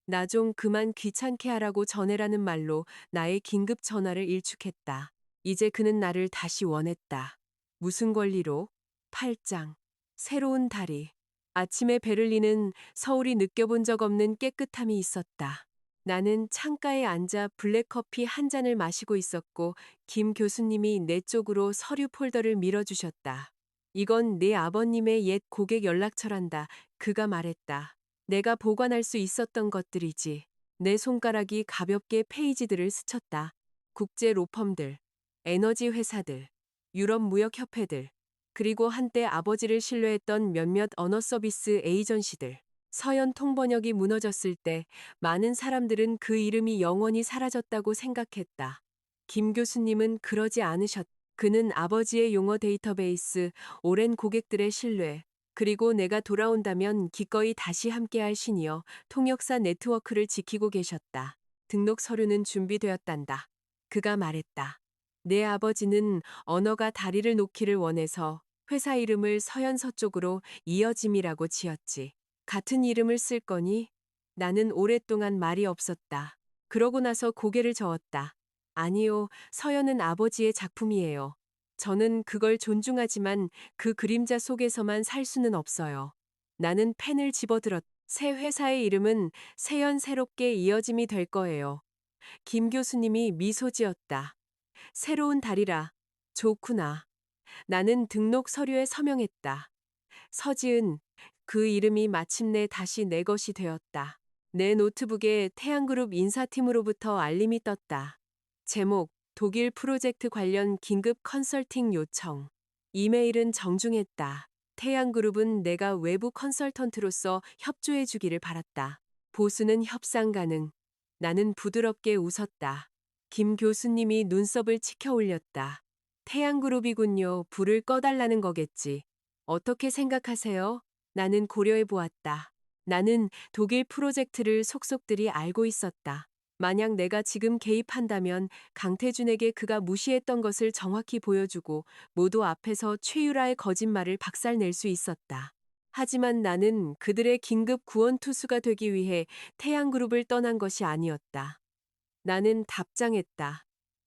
나 좀 그만 귀찮게 하라고 전해라는 말로 나의 긴급 전화를 일축했다. 이제 그는 나를 다시 원했다. 무슨 권리로? 8장. 새로운 다리. 아침에 베를린은 서울이 느껴본 적 없는 깨끗함이 있었다. 나는 창가에 앉아 블랙커피 한 잔을 마시고 있었고 김 교수님이 내 쪽으로 서류 폴더를 밀어주셨다. 이건 네 아버님의 옛 고객 연락처란다. 그가 말했다. 내가 보관할 수 있었던 것들이지. 내 손가락이 가볍게 페이지들을 스쳤다. 국제 로펌들, 에너지 회사들, 유럽 무역협회들, 그리고 한때 아버지를 신뢰했던 몇몇 언어 서비스 에이전시들. 서연 통번역이 무너졌을 때 많은 사람들은 그 이름이 영원히 사라졌다고 생각했다. 김 교수님은 그러지 않으셨다. 그는 아버지의 용어 데이터베이스, 오랜 고객들의 신뢰, 그리고 내가 돌아온다면 기꺼이 다시 함께할 신이어 통역사 네트워크를 지키고 계셨다. 등록 서류는 준비되었단다. 그가 말했다. 내 아버지는 언어가 다리를 놓기를 원해서 회사 이름을 서연서 쪽으로 이어짐이라고 지었지. 같은 이름을 쓸 거니? 나는 오랫동안 말이 없었다. 그러고 나서 고개를 저었다. 아니요, 서연은 아버지의 작품이에요. 저는 그걸 존중하지만 그 그림자 속에서만 살 수는 없어요. 나는 펜을 집어들었. 새 회사의 이름은 새연 새롭게 이어짐이 될 거예요. 김 교수님이 미소 지었다. 새로운 달이라. 좋구나. 나는 등록 서류에 서명했다. 서지은, 그 이름이 마침내 다시 내 것이 되었다. 내 노트북에 태양그룹 인사팀으로부터 알림이 떴다. 제목, 독일 프로젝트 관련 긴급 컨설팅 요청. 이메일은 정중했다. 태양그룹은 내가 외부 컨설턴트로서 협조해 주기를 바랐다. 보수는 협상 가능. 나는 부드럽게 웃었다. 김 교수님이 눈썹을 치켜 올렸다. 태양그룹이군요. 불을 꺼달라는 거겠지. 어떻게 생각하세요? 나는 고려해 보았다. 나는 독일 프로젝트를 속속들이 알고 있었다. 만약 내가 지금 개입한다면 강태준에게 그가 무시했던 것을 정확히 보여주고 모두 앞에서 최유라의 거짓말을 박살낼 수 있었다. 하지만 나는 그들의 긴급 구원 투수가 되기 위해 태양그룹을 떠난 것이 아니었다. 나는 답장했다.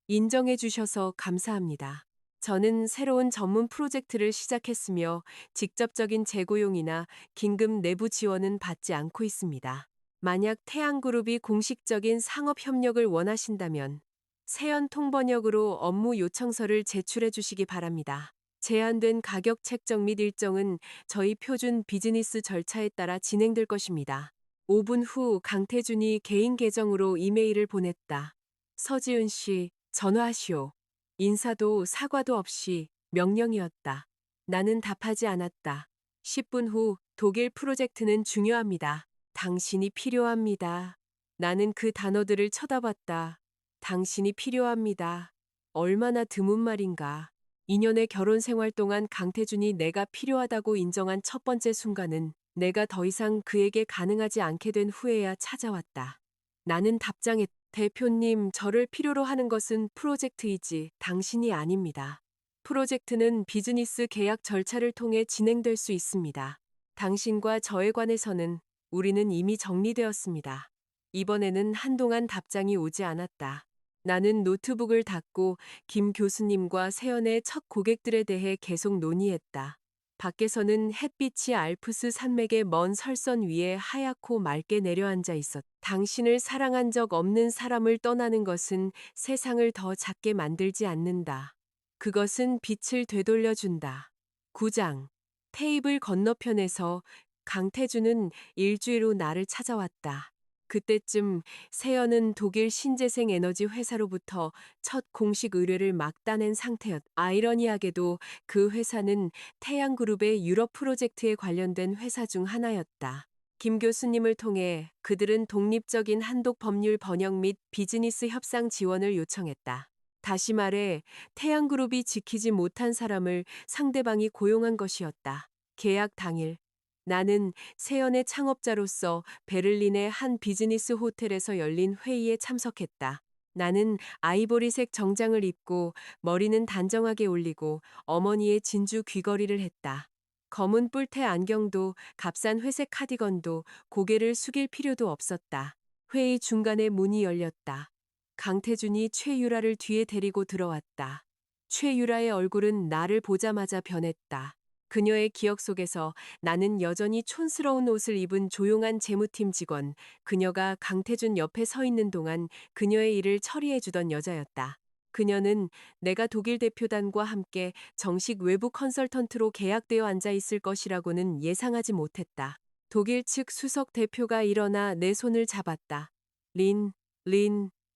인정해 주셔서 감사합니다. 저는 새로운 전문 프로젝트를 시작했으며 직접적인 재고용이나 긴급 내부 지원은 받지 않고 있습니다. 만약 태양그룹이 공식적인 상업 협력을 원하신다면 세연 통번역으로 업무 요청서를 제출해 주시기 바랍니다. 제한된 가격 책정 및 일정은 저희 표준 비즈니스 절차에 따라 진행될 것입니다. 5분 후 강태준이 개인 계정으로 이메일을 보냈다. 서지은 씨, 전화하시오. 인사도 사과도 없이 명령이었다. 나는 답하지 않았다. 10분 후 독일 프로젝트는 중요합니다. 당신이 필요합니다. 나는 그 단어들을 쳐다봤다. 당신이 필요합니다. 얼마나 드문 말인가. 2년의 결혼 생활 동안 강태준이 내가 필요하다고 인정한 첫 번째 순간은 내가 더 이상 그에게 가능하지 않게 된 후에야 찾아왔다. 나는 답장했다. 대표님, 저를 필요로 하는 것은 프로젝트이지 당신이 아닙니다. 프로젝트는 비즈니스 계약 절차를 통해 진행될 수 있습니다. 당신과 저에 관해서는 우리는 이미 정리되었습니다. 이번에는 한동안 답장이 오지 않았다. 나는 노트북을 닫고 김 교수님과 세연의 첫 고객들에 대해 계속 논의했다. 밖에서는 햇빛이 알프스 산맥의 먼 설선 위에 하얗고 맑게 내려앉아 있었다. 당신을 사랑한 적 없는 사람을 떠나는 것은 세상을 더 작게 만들지 않는다. 그것은 빛을 되돌려준다. 9장. 테이블 건너편에서 강태준은 일주일 후 나를 찾아왔다. 그때쯤 세연은 독일 신재생 에너지 회사로부터 첫 공식 의뢰를 막 따낸 상태였다. 아이러니하게도 그 회사는 태양그룹의 유럽 프로젝트에 관련된 회사 중 하나였다. 김 교수님을 통해 그들은 독립적인 한독 법률 번역 및 비즈니스 협상 지원을 요청했다. 다시 말해 태양그룹이 지키지 못한 사람을 상대방이 고용한 것이었다. 계약 당일 나는 세연의 창업자로서 베를린의 한 비즈니스 호텔에서 열린 회의에 참석했다. 나는 아이보리색 정장을 입고 머리는 단정하게 올리고 어머니의 진주 귀걸이를 했다. 검은 뿔테 안경도 값싼 회색 카디건도 고개를 숙일 필요도 없었다. 회의 중간에 문이 열렸다. 강태준이 최유라를 뒤에 데리고 들어왔다. 최유라의 얼굴은 나를 보자마자 변했다. 그녀의 기억 속에서 나는 여전히 촌스러운 옷을 입은 조용한 재무팀 직원, 그녀가 강태준 옆에 서 있는 동안 그녀의 일을 처리해주던 여자였다. 그녀는 내가 독일 대표단과 함께 정식 외부 컨설턴트로 계약되어 앉아 있을 것이라고는 예상하지 못했다. 독일 측 수석 대표가 일어나 내 손을 잡았다. 린,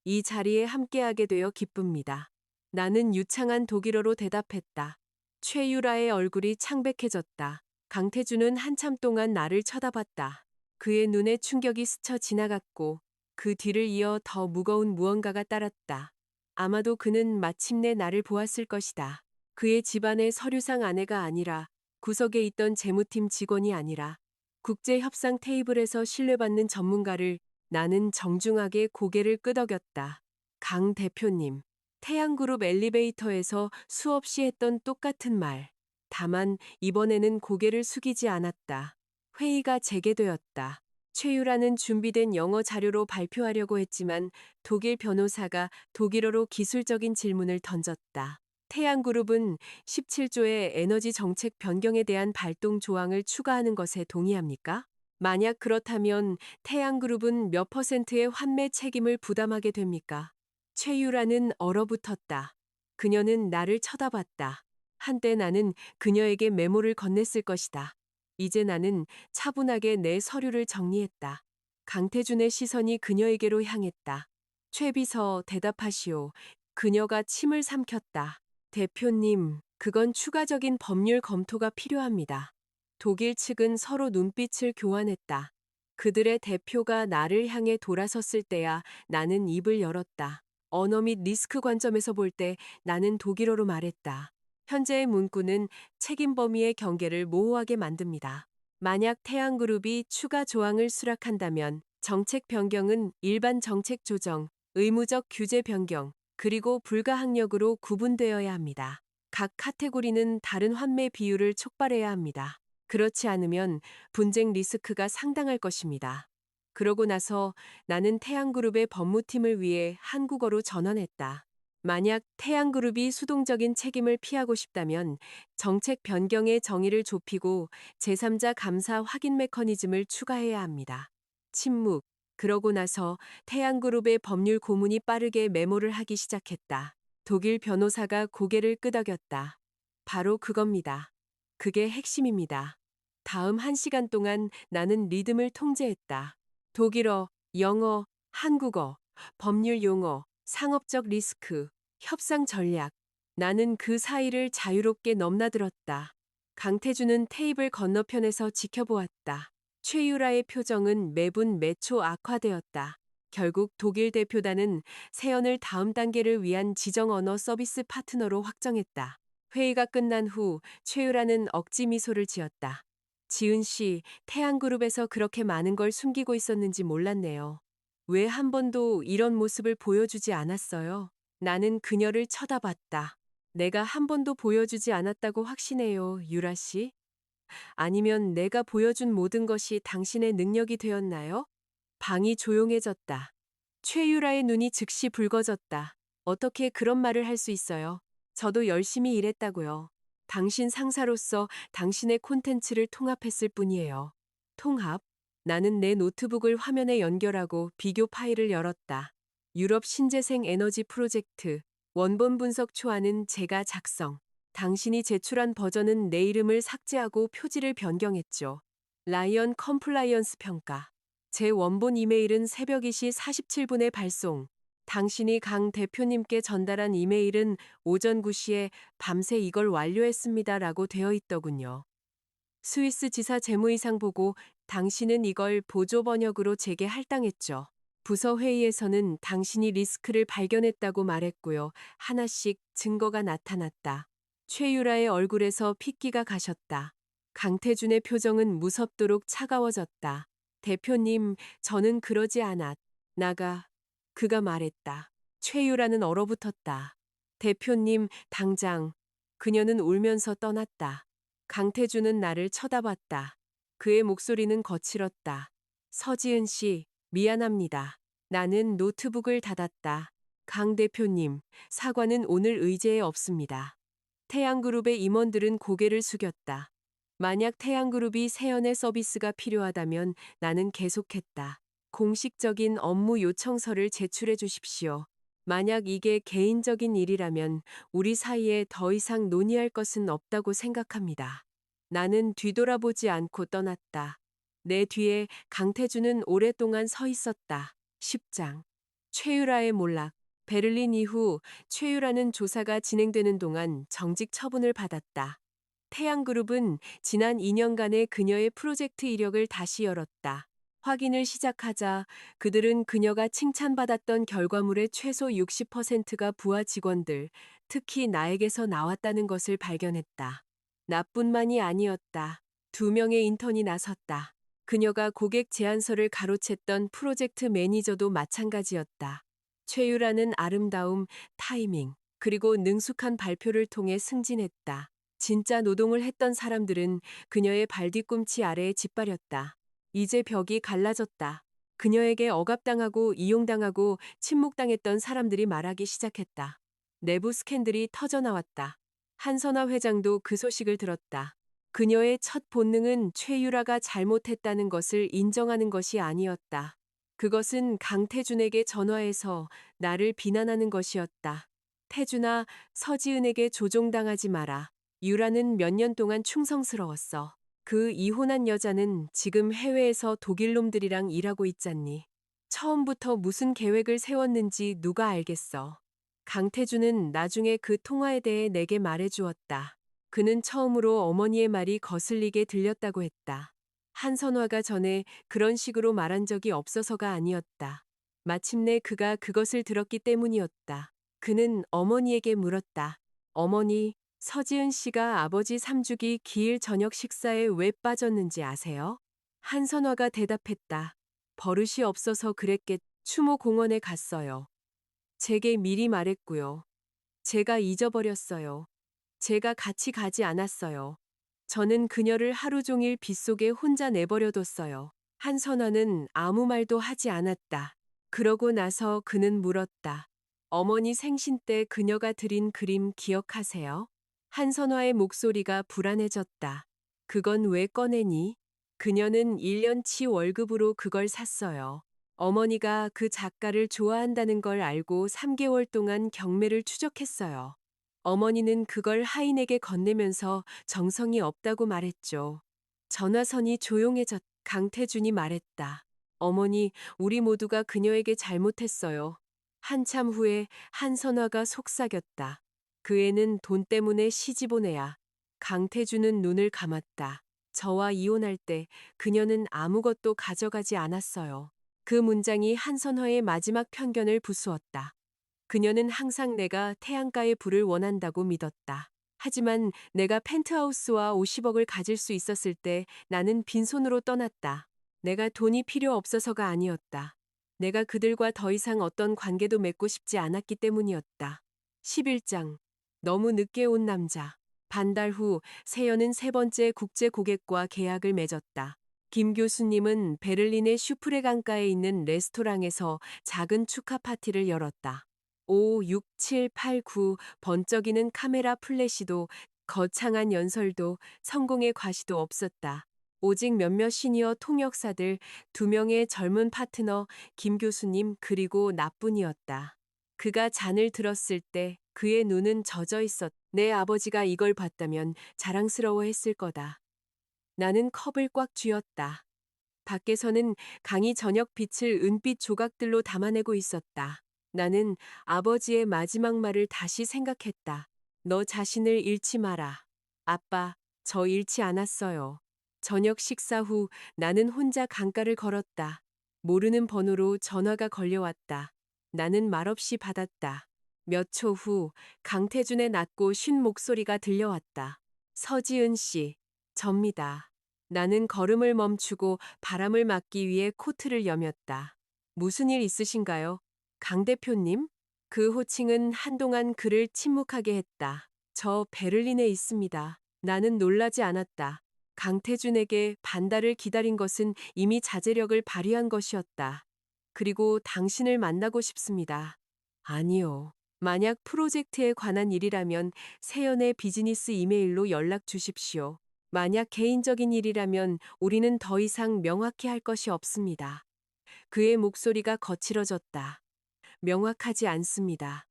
이 자리에 함께하게 되어 기쁩니다. 나는 유창한 독일어로 대답했다. 최유라의 얼굴이 창백해졌다. 강태준은 한참 동안 나를 쳐다봤다. 그의 눈에 충격이 스쳐 지나갔고 그 뒤를 이어 더 무거운 무언가가 따랐다. 아마도 그는 마침내 나를 보았을 것이다. 그의 집안의 서류상 아내가 아니라 구석에 있던 재무팀 직원이 아니라 국제협상 테이블에서 신뢰받는 전문가를 나는 정중하게 고개를 끄덕였다. 강 대표님. 태양그룹 엘리베이터에서 수없이 했던 똑같은 말. 다만 이번에는 고개를 숙이지 않았다. 회의가 재개되었다. 최유라는 준비된 영어 자료로 발표하려고 했지만 독일 변호사가 독일어로 기술적인 질문을 던졌다. 태양그룹은 17조의 에너지 정책 변경에 대한 발동 조항을 추가하는 것에 동의합니까? 만약 그렇다면 태양그룹은 몇 퍼센트의 환매 책임을 부담하게 됩니까? 최유라는 얼어붙었다. 그녀는 나를 쳐다봤다. 한때 나는 그녀에게 메모를 건넸을 것이다. 이제 나는 차분하게 내 서류를 정리했다. 강태준의 시선이 그녀에게로 향했다. 최비서 대답하시오. 그녀가 침을 삼켰다. 대표님, 그건 추가적인 법률 검토가 필요합니다. 독일 측은 서로 눈빛을 교환했다. 그들의 대표가 나를 향해 돌아섰을 때야 나는 입을 열었다. 언어 및 리스크 관점에서 볼 때 나는 독일어로 말했다. 현재의 문구는 책임 범위의 경계를 모호하게 만듭니다. 만약 태양그룹이 추가 조항을 수락한다면 정책 변경은 일반 정책 조정, 의무적 규제 변경, 그리고 불가항력으로 구분되어야 합니다. 각 카테고리는 다른 환매 비율을 촉발해야 합니다. 그렇지 않으면 분쟁 리스크가 상당할 것입니다. 그러고 나서 나는 태양그룹의 법무팀을 위해 한국어로 전언했다. 만약 태양그룹이 수동적인 책임을 피하고 싶다면 정책 변경의 정의를 좁히고 제3자 감사 확인 메커니즘을 추가해야 합니다. 침묵. 그러고 나서 태양그룹의 법률 고문이 빠르게 메모를 하기 시작했다. 독일 변호사가 고개를 끄덕였다. 바로 그겁니다. 그게 핵심입니다. 다음 1시간 동안 나는 리듬을 통제했다. 독일어, 영어, 한국어, 법률 용어, 상업적 리스크, 협상 전략. 나는 그 사이를 자유롭게 넘나들었다. 강태주는 테이블 건너편에서 지켜보았다. 최유라의 표정은 매분 매초 악화되었다. 결국 독일 대표단은 세연을 다음 단계를 위한 지정 언어 서비스 파트너로 확정했다. 회의가 끝난 후 최유라는 억지 미소를 지었다. 지은 씨, 태양그룹에서 그렇게 많은 걸 숨기고 있었는지 몰랐네요. 왜 한 번도 이런 모습을 보여주지 않았어요? 나는 그녀를 쳐다봤다. 내가 한 번도 보여주지 않았다고 확신해요, 유라 씨? 아니면 내가 보여준 모든 것이 당신의 능력이 되었나요? 방이 조용해졌다. 최유라의 눈이 즉시 붉어졌다. 어떻게 그런 말을 할 수 있어요? 저도 열심히 일했다고요. 당신 상사로서 당신의 콘텐츠를 통합했을 뿐이에요. 통합? 나는 내 노트북을 화면에 연결하고 비교 파일을 열었다. 유럽 신재생 에너지 프로젝트, 원본 분석 초안은 제가 작성. 당신이 제출한 버전은 내 이름을 삭제하고 표지를 변경했죠. 라이언 컴플라이언스 평가. 제 원본 이메일은 새벽 2시 47분에 발송. 당신이 강 대표님께 전달한 이메일은 오전 9시에 밤새 이걸 완료했습니다 라고 되어 있더군요. 스위스 지사 재무이상 보고 당신은 이걸 보조 번역으로 제게 할당했죠. 부서 회의에서는 당신이 리스크를 발견했다고 말했고요. 하나씩 증거가 나타났다. 최유라의 얼굴에서 핏기가 가셨다. 강태준의 표정은 무섭도록 차가워졌다. 대표님, 저는 그러지 않았. 나가. 그가 말했다. 최유라는 얼어붙었다. 대표님, 당장. 그녀는 울면서 떠났다. 강태준은 나를 쳐다봤다. 그의 목소리는 거칠었다. 서지은 씨, 미안합니다. 나는 노트북을 닫았다. 강 대표님, 사과는 오늘 의제에 없습니다. 태양그룹의 임원들은 고개를 숙였다. 만약 태양그룹이 세연의 서비스가 필요하다면 나는 계속했다. 공식적인 업무 요청서를 제출해 주십시오. 만약 이게 개인적인 일이라면 우리 사이에 더 이상 논의할 것은 없다고 생각합니다. 나는 뒤돌아보지 않고 떠났다. 내 뒤에 강태준은 오랫동안 서 있었다. 10장. 최유라의 몰락. 베를린 이후 최유라는 조사가 진행되는 동안 정직 처분을 받았다. 태양그룹은 지난 2년간의 그녀의 프로젝트 이력을 다시 열었다. 확인을 시작하자 그들은 그녀가 칭찬받았던 결과물의 최소 60%가 부하 직원들, 특히 나에게서 나왔다는 것을 발견했다. 나뿐만이 아니었다. 2명의 인턴이 나섰다. 그녀가 고객 제안서를 가로챘던 프로젝트 매니저도 마찬가지였다. 최유라는 아름다움, 타이밍, 그리고 능숙한 발표를 통해 승진했다. 진짜 노동을 했던 사람들은 그녀의 발뒤꿈치 아래에 짓밟렸다. 이제 벽이 갈라졌다. 그녀에게 억압당하고 이용당하고 침묵당했던 사람들이 말하기 시작했다. 내부 스캔들이 터져나왔다. 한선화 회장도 그 소식을 들었다. 그녀의 첫 본능은 최유라가 잘못했다는 것을 인정하는 것이 아니었다. 그것은 강태준에게 전화해서 나를 비난하는 것이었다. 태준아, 서지은에게 조종당하지 마라. 유라는 몇 년 동안 충성스러웠어. 그 이혼한 여자는 지금 해외에서 독일 놈들이랑 일하고 있잖니. 처음부터 무슨 계획을 세웠는지 누가 알겠어. 강태준은 나중에 그 통화에 대해 내게 말해주었다. 그는 처음으로 어머니의 말이 거슬리게 들렸다고 했다. 한선화가 전에 그런 식으로 말한 적이 없어서가 아니었다. 마침내 그가 그것을 들었기 때문이었다. 그는 어머니에게 물었다. 어머니, 서지은 씨가 아버지 3주기 기일 저녁 식사에 왜 빠졌는지 아세요? 한선화가 대답했다. 버릇이 없어서 그랬겠. 추모 공원에 갔어요. 제게 미리 말했고요. 제가 잊어버렸어요. 제가 같이 가지 않았어요. 저는 그녀를 하루 종일 빗속에 혼자 내버려뒀어요. 한선화는 아무 말도 하지 않았다. 그러고 나서 그는 물었다. 어머니 생신 때 그녀가 드린 그림 기억하세요? 한선화의 목소리가 불안해졌다. 그건 왜 꺼내니? 그녀는 1년치 월급으로 그걸 샀어요. 어머니가 그 작가를 좋아한다는 걸 알고 3개월 동안 경매를 추적했어요. 어머니는 그걸 하인에게 건네면서 정성이 없다고 말했죠. 전화선이 조용해졌. 강태준이 말했다. 어머니, 우리 모두가 그녀에게 잘못했어요. 한참 후에 한선화가 속삭였다. 그 애는 돈 때문에 시집 온 애야. 강태준은 눈을 감았다. 저와 이혼할 때 그녀는 아무것도 가져가지 않았어요. 그 문장이 한선화의 마지막 편견을 부수었다. 그녀는 항상 내가 태양가의 불을 원한다고 믿었다. 하지만 내가 펜트하우스와 50억을 가질 수 있었을 때 나는 빈손으로 떠났다. 내가 돈이 필요 없어서가 아니었다. 내가 그들과 더 이상 어떤 관계도 맺고 싶지 않았기 때문이었다. 11장. 너무 늦게 온 남자. 반달 후 세연은 세 번째 국제 고객과 계약을 맺었다. 김 교수님은 베를린의 슈프레 강가에 있는 레스토랑에서 작은 축하 파티를 열었다. 5, 6, 7, 8, 9 번쩍이는 카메라 플래시도 거창한 연설도 성공의 과시도 없었다. 오직 몇몇 시니어 통역사들, 두 명의 젊은 파트너, 김 교수님 그리고 나뿐이었다. 그가 잔을 들었을 때 그의 눈은 젖어 있었. 내 아버지가 이걸 봤다면 자랑스러워했을 거다. 나는 컵을 꽉 쥐었다. 밖에서는 강이 저녁 빛을 은빛 조각들로 담아내고 있었다. 나는 아버지의 마지막 말을 다시 생각했다. 너 자신을 잃지 마라. 아빠, 저 잃지 않았어요. 저녁 식사 후 나는 혼자 강가를 걸었다. 모르는 번호로 전화가 걸려왔다. 나는 말없이 받았다. 몇 초 후 강태준의 낮고 쉰 목소리가 들려왔다. 서지은 씨, 접니다. 나는 걸음을 멈추고 바람을 막기 위해 코트를 여몄다. 무슨 일 있으신가요? 강 대표님? 그 호칭은 한동안 그를 침묵하게 했다. 저 베를린에 있습니다. 나는 놀라지 않았다. 강태준에게 반달을 기다린 것은 이미 자제력을 발휘한 것이었다. 그리고 당신을 만나고 싶습니다. 아니요. 만약 프로젝트에 관한 일이라면 세연의 비즈니스 이메일로 연락 주십시오. 만약 개인적인 일이라면 우리는 더 이상 명확히 할 것이 없습니다. 그의 목소리가 거칠어졌다. 명확하지 않습니다.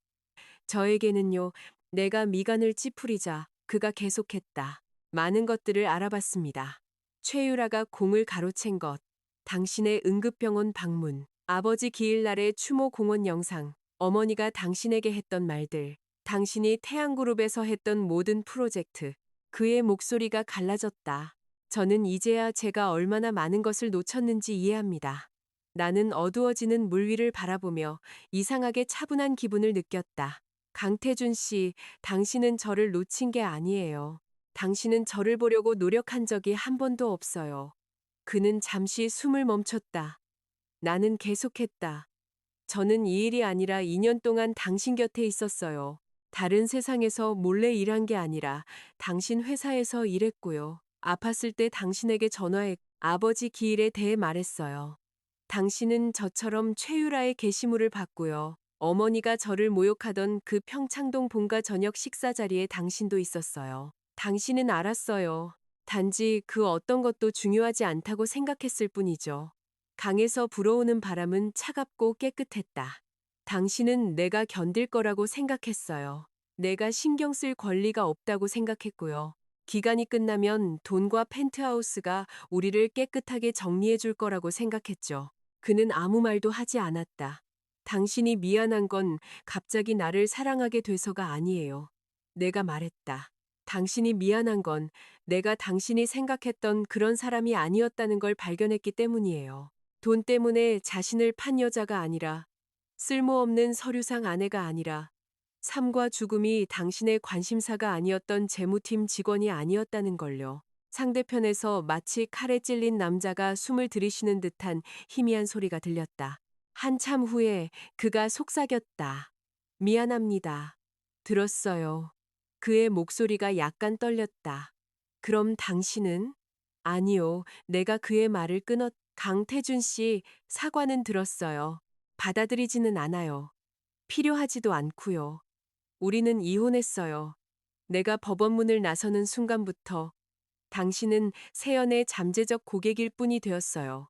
저에게는요, 내가 미간을 찌푸리자 그가 계속했다. 많은 것들을 알아봤습니다. 최유라가 공을 가로챈 것, 당신의 응급병원 방문, 아버지 기일날의 추모 공원 영상, 어머니가 당신에게 했던 말들, 당신이 태양그룹에서 했던 모든 프로젝트. 그의 목소리가 갈라졌다. 저는 이제야 제가 얼마나 많은 것을 놓쳤는지 이해합니다. 나는 어두워지는 물 위를 바라보며 이상하게 차분한 기분을 느꼈다. 강태준 씨, 당신은 저를 놓친 게 아니에요. 당신은 저를 보려고 노력한 적이 한 번도 없어요. 그는 잠시 숨을 멈췄다. 나는 계속했다. 저는 이 일이 아니라 2년 동안 당신 곁에 있었어요. 다른 세상에서 몰래 일한 게 아니라 당신 회사에서 일했고요. 아팠을 때 당신에게 전화해 아버지 기일에 대해 말했어요. 당신은 저처럼 최유라의 게시물을 봤고요. 어머니가 저를 모욕하던 그 평창동 본가 저녁 식사 자리에 당신도 있었어요. 당신은 알았어요. 단지 그 어떤 것도 중요하지 않다고 생각했을 뿐이죠. 강에서 불어오는 바람은 차갑고 깨끗했다. 당신은 내가 견딜 거라고 생각했어요. 내가 신경 쓸 권리가 없다고 생각했고요. 기간이 끝나면 돈과 펜트하우스가 우리를 깨끗하게 정리해 줄 거라고 생각했죠. 그는 아무 말도 하지 않았다. 당신이 미안한 건 갑자기 나를 사랑하게 돼서가 아니에요. 내가 말했다. 당신이 미안한 건 내가 당신이 생각했던 그런 사람이 아니었다는 걸 발견했기 때문이에요. 돈 때문에 자신을 판 여자가 아니라 쓸모없는 서류상 아내가 아니라 삶과 죽음이 당신의 관심사가 아니었던 재무팀 직원이 아니었다는 걸요. 상대편에서 마치 칼에 찔린 남자가 숨을 들이쉬는 듯한 희미한 소리가 들렸다. 한참 후에 그가 속삭였다. 미안합니다. 들었어요. 그의 목소리가 약간 떨렸다. 그럼 당신은? 아니요. 내가 그의 말을 끊었. 강태준 씨, 사과는 들었어요. 받아들이지는 않아요. 필요하지도 않고요. 우리는 이혼했어요. 내가 법원문을 나서는 순간부터 당신은 세연의 잠재적 고객일 뿐이 되었어요.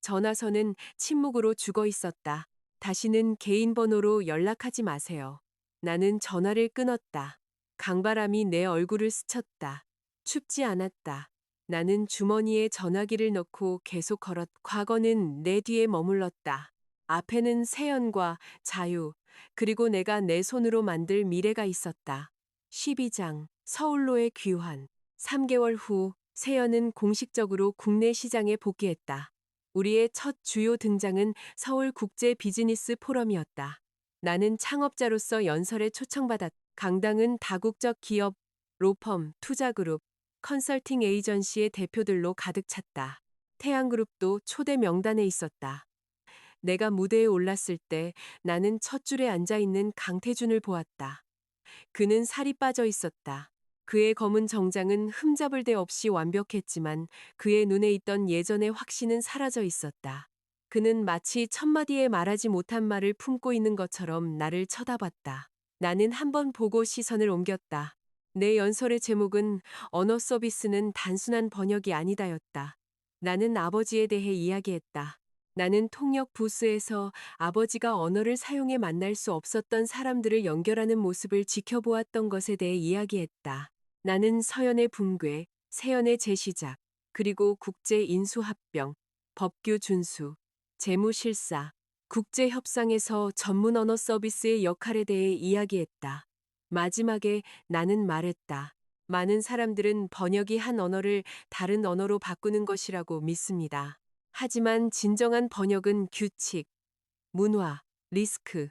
전화선은 침묵으로 죽어 있었다. 다시는 개인 번호로 연락하지 마세요. 나는 전화를 끊었다. 강바람이 내 얼굴을 스쳤다. 춥지 않았다. 나는 주머니에 전화기를 넣고 계속 걸었. 과거는 내 뒤에 머물렀다. 앞에는 세연과 자유, 그리고 내가 내 손으로 만들 미래가 있었다. 12장 서울로의 귀환. 3개월 후 세연은 공식적으로 국내 시장에 복귀했다. 우리의 첫 주요 등장은 서울 국제 비즈니스 포럼이었다. 나는 창업자로서 연설에 초청받았다. 강당은 다국적 기업, 로펌, 투자그룹, 컨설팅 에이전시의 대표들로 가득 찼다. 태양그룹도 초대 명단에 있었다. 내가 무대에 올랐을 때 나는 첫 줄에 앉아 있는 강태준을 보았다. 그는 살이 빠져 있었다. 그의 검은 정장은 흠잡을 데 없이 완벽했지만 그의 눈에 있던 예전의 확신은 사라져 있었다. 그는 마치 첫마디에 말하지 못한 말을 품고 있는 것처럼 나를 쳐다봤다. 나는 한 번 보고 시선을 옮겼다. 내 연설의 제목은 언어 서비스는 단순한 번역이 아니다였다. 나는 아버지에 대해 이야기했다. 나는 통역 부스에서 아버지가 언어를 사용해 만날 수 없었던 사람들을 연결하는 모습을 지켜보았던 것에 대해 이야기했다. 나는 서연의 붕괴, 세연의 재시작, 그리고 국제 인수합병, 법규 준수, 재무실사, 국제협상에서 전문 언어 서비스의 역할에 대해 이야기했다. 마지막에 나는 말했다. 많은 사람들은 번역이 한 언어를 다른 언어로 바꾸는 것이라고 믿습니다. 하지만 진정한 번역은 규칙, 문화, 리스크,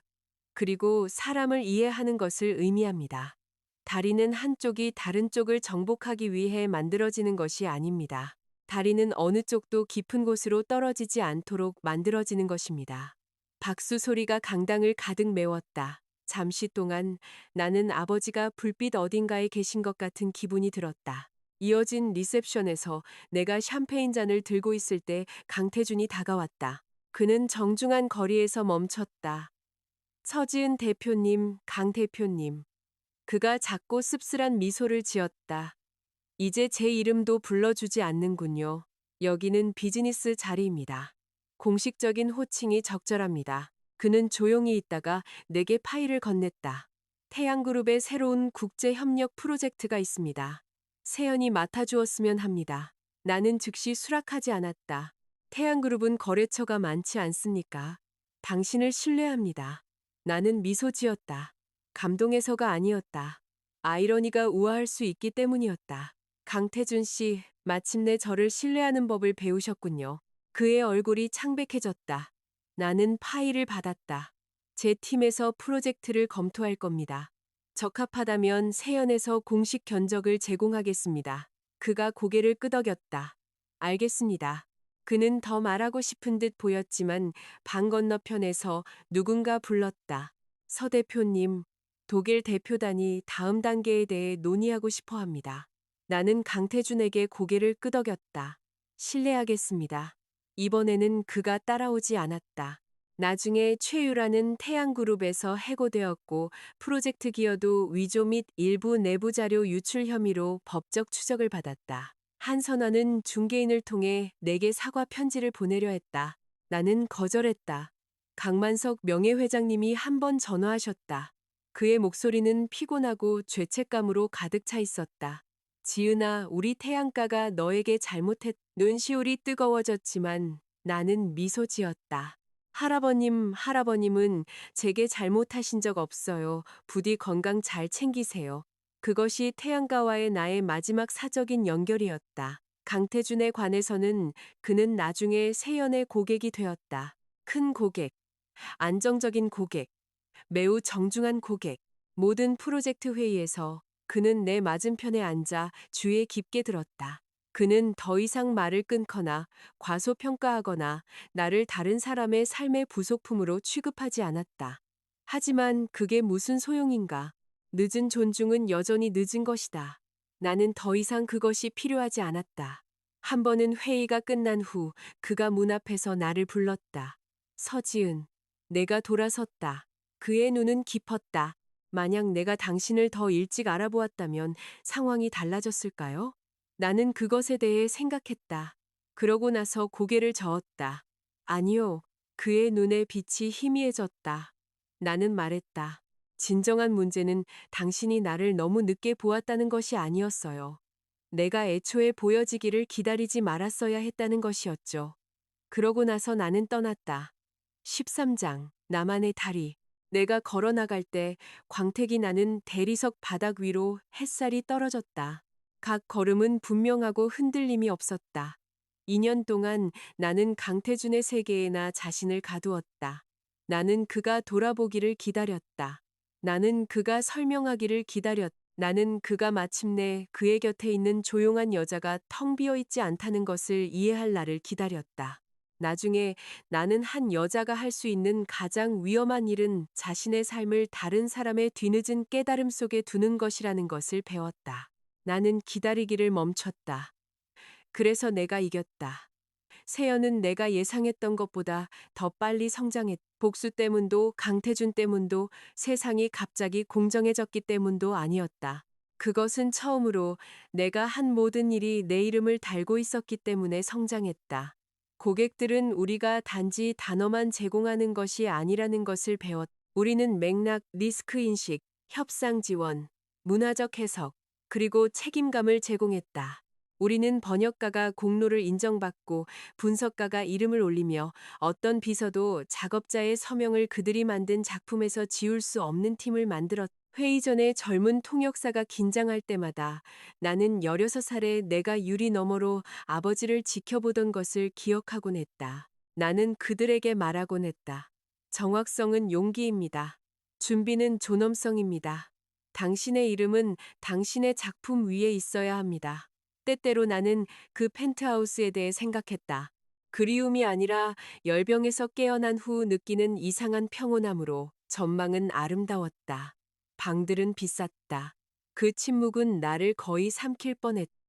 그리고 사람을 이해하는 것을 의미합니다. 다리는 한쪽이 다른 쪽을 정복하기 위해 만들어지는 것이 아닙니다. 다리는 어느 쪽도 깊은 곳으로 떨어지지 않도록 만들어지는 것입니다. 박수 소리가 강당을 가득 메웠다. 잠시 동안 나는 아버지가 불빛 어딘가에 계신 것 같은 기분이 들었다. 이어진 리셉션에서 내가 샴페인 잔을 들고 있을 때 강태준이 다가왔다. 그는 정중한 거리에서 멈췄다. 서지은 대표님, 강 대표님. 그가 작고 씁쓸한 미소를 지었다. 이제 제 이름도 불러주지 않는군요. 여기는 비즈니스 자리입니다. 공식적인 호칭이 적절합니다. 그는 조용히 있다가 내게 파일을 건넸다. 태양그룹의 새로운 국제협력 프로젝트가 있습니다. 세연이 맡아주었으면 합니다. 나는 즉시 수락하지 않았다. 태양그룹은 거래처가 많지 않습니까? 당신을 신뢰합니다. 나는 미소 지었다. 감동해서가 아니었다. 아이러니가 우아할 수 있기 때문이었다. 강태준 씨, 마침내 저를 신뢰하는 법을 배우셨군요. 그의 얼굴이 창백해졌다. 나는 파일을 받았다. 제 팀에서 프로젝트를 검토할 겁니다. 적합하다면 세연에서 공식 견적을 제공하겠습니다. 그가 고개를 끄덕였다. 알겠습니다. 그는 더 말하고 싶은 듯 보였지만 방 건너편에서 누군가 불렀다. 서 대표님, 독일 대표단이 다음 단계에 대해 논의하고 싶어 합니다. 나는 강태준에게 고개를 끄덕였다. 실례하겠습니다. 이번에는 그가 따라오지 않았다. 나중에 최유라는 태양그룹에서 해고되었고 프로젝트 기여도 위조 및 일부 내부 자료 유출 혐의로 법적 추적을 받았다. 한선화는 중개인을 통해 내게 사과 편지를 보내려 했다. 나는 거절했다. 강만석 명예회장님이 한 번 전화하셨다. 그의 목소리는 피곤하고 죄책감으로 가득 차 있었다. 지은아, 우리 태양가가 너에게 잘못했. 눈시울이 뜨거워졌지만 나는 미소 지었다. 할아버님은 제게 잘못하신 적 없어요. 부디 건강 잘 챙기세요. 그것이 태양가와의 나의 마지막 사적인 연결이었다. 강태준에 관해서는 그는 나중에 세연의 고객이 되었다. 큰 고객, 안정적인 고객, 매우 정중한 고객. 모든 프로젝트 회의에서 그는 내 맞은편에 앉아 주의에 깊게 들었다. 그는 더 이상 말을 끊거나 과소평가하거나 나를 다른 사람의 삶의 부속품으로 취급하지 않았다. 하지만 그게 무슨 소용인가? 늦은 존중은 여전히 늦은 것이다. 나는 더 이상 그것이 필요하지 않았다. 한 번은 회의가 끝난 후 그가 문 앞에서 나를 불렀다. 서지은. 내가 돌아섰다. 그의 눈은 깊었다. 만약 내가 당신을 더 일찍 알아보았다면 상황이 달라졌을까요? 나는 그것에 대해 생각했다. 그러고 나서 고개를 저었다. 아니요. 그의 눈에 빛이 희미해졌다. 나는 말했다. 진정한 문제는 당신이 나를 너무 늦게 보았다는 것이 아니었어요. 내가 애초에 보여지기를 기다리지 말았어야 했다는 것이었죠. 그러고 나서 나는 떠났다. 13장. 나만의 다리. 내가 걸어 나갈 때 광택이 나는 대리석 바닥 위로 햇살이 떨어졌다. 각 걸음은 분명하고 흔들림이 없었다. 2년 동안 나는 강태준의 세계에 나 자신을 가두었다. 나는 그가 돌아보기를 기다렸다. 나는 그가 설명하기를 나는 그가 마침내 그의 곁에 있는 조용한 여자가 텅 비어 있지 않다는 것을 이해할 날을 기다렸다. 나중에 나는 한 여자가 할 수 있는 가장 위험한 일은 자신의 삶을 다른 사람의 뒤늦은 깨달음 속에 두는 것이라는 것을 배웠다. 나는 기다리기를 멈췄다. 그래서 내가 이겼다. 세연은 내가 예상했던 것보다 더 빨리 복수 때문도 강태준 때문도 세상이 갑자기 공정해졌기 때문도 아니었다. 그것은 처음으로 내가 한 모든 일이 내 이름을 달고 있었기 때문에 성장했다. 고객들은 우리가 단지 단어만 제공하는 것이 아니라는 것을 우리는 맥락, 리스크 인식, 협상 지원, 문화적 해석, 그리고 책임감을 제공했다. 우리는 번역가가 공로를 인정받고 분석가가 이름을 올리며 어떤 비서도 작업자의 서명을 그들이 만든 작품에서 지울 수 없는 팀을 회의 전에 젊은 통역사가 긴장할 때마다 나는 16살에 내가 유리 너머로 아버지를 지켜보던 것을 기억하곤 했다. 나는 그들에게 말하곤 했다. 정확성은 용기입니다. 준비는 존엄성입니다. 당신의 이름은 당신의 작품 위에 있어야 합니다. 때때로 나는 그 펜트하우스에 대해 생각했다. 그리움이 아니라 열병에서 깨어난 후 느끼는 이상한 평온함으로 전망은 아름다웠다. 방들은 비쌌다. 그 침묵은 나를 거의 삼킬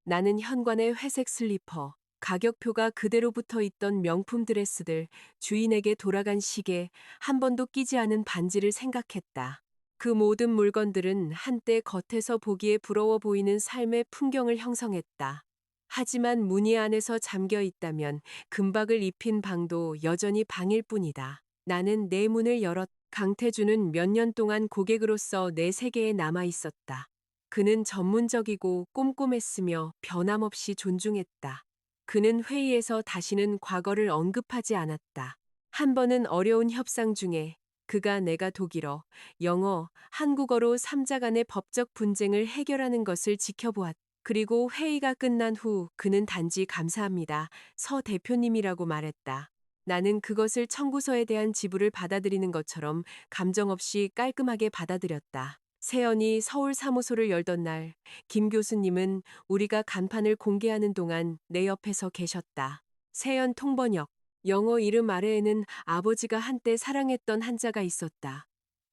나는 현관의 회색 슬리퍼, 가격표가 그대로 붙어 있던 명품 드레스들, 주인에게 돌아간 시계, 한 번도 끼지 않은 반지를 생각했다. 그 모든 물건들은 한때 겉에서 보기에 부러워 보이는 삶의 풍경을 형성했다. 하지만 무늬 안에서 잠겨 있다면 금박을 입힌 방도 여전히 방일 뿐이다. 나는 내 문을 강태준은 몇 년 동안 고객으로서 내 세계에 남아 있었다. 그는 전문적이고 꼼꼼했으며 변함없이 존중했다. 그는 회의에서 다시는 과거를 언급하지 않았다. 한 번은 어려운 협상 중에 그가 내가 독일어, 영어, 한국어로 3자 간의 법적 분쟁을 해결하는 것을 지켜보았다. 그리고 회의가 끝난 후 그는 단지 감사합니다. 서 대표님이라고 말했다. 나는 그것을 청구서에 대한 지불을 받아들이는 것처럼 감정 없이 깔끔하게 받아들였다. 세연이 서울 사무소를 열던 날, 김 교수님은 우리가 간판을 공개하는 동안 내 옆에서 계셨다. 세연 통번역. 영어 이름 아래에는 아버지가 한때 사랑했던 한자가 있었다.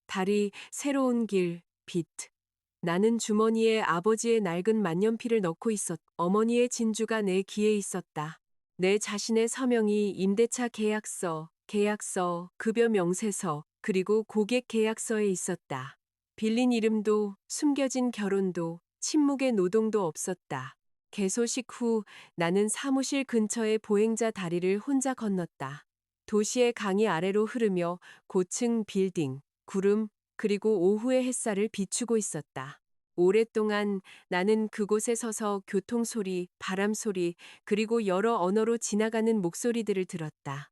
다리, 새로운 길, 빛. 나는 주머니에 아버지의 낡은 만년필을 넣고 어머니의 진주가 내 귀에 있었다. 내 자신의 서명이 임대차 계약서, 급여 명세서, 그리고 고객 계약서에 있었다. 빌린 이름도, 숨겨진 결혼도, 침묵의 노동도 없었다. 개소식 후 나는 사무실 근처의 보행자 다리를 혼자 건넜다. 도시의 강이 아래로 흐르며 고층 빌딩, 구름, 그리고 오후의 햇살을 비추고 있었다. 오랫동안 나는 그곳에 서서 교통소리, 바람소리, 그리고 여러 언어로 지나가는 목소리들을 들었다.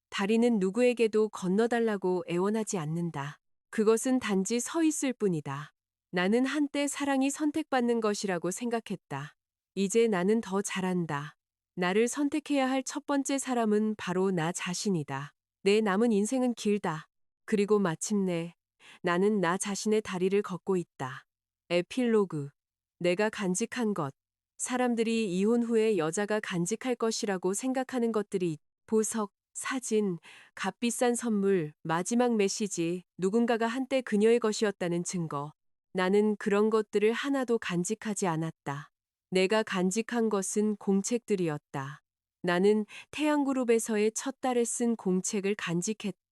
다리는 누구에게도 건너달라고 애원하지 않는다. 그것은 단지 서 있을 뿐이다. 나는 한때 사랑이 선택받는 것이라고 생각했다. 이제 나는 더 잘한다. 나를 선택해야 할 첫 번째 사람은 바로 나 자신이다. 내 남은 인생은 길다. 그리고 마침내 나는 나 자신의 다리를 걷고 있다. 에필로그. 내가 간직한 것. 사람들이 이혼 후에 여자가 간직할 것이라고 생각하는 것들이 보석, 사진, 값비싼 선물, 마지막 메시지, 누군가가 한때 그녀의 것이었다는 증거. 나는 그런 것들을 하나도 간직하지 않았다. 내가 간직한 것은 공책들이었다. 나는 태양그룹에서의 첫 달에 쓴 공책을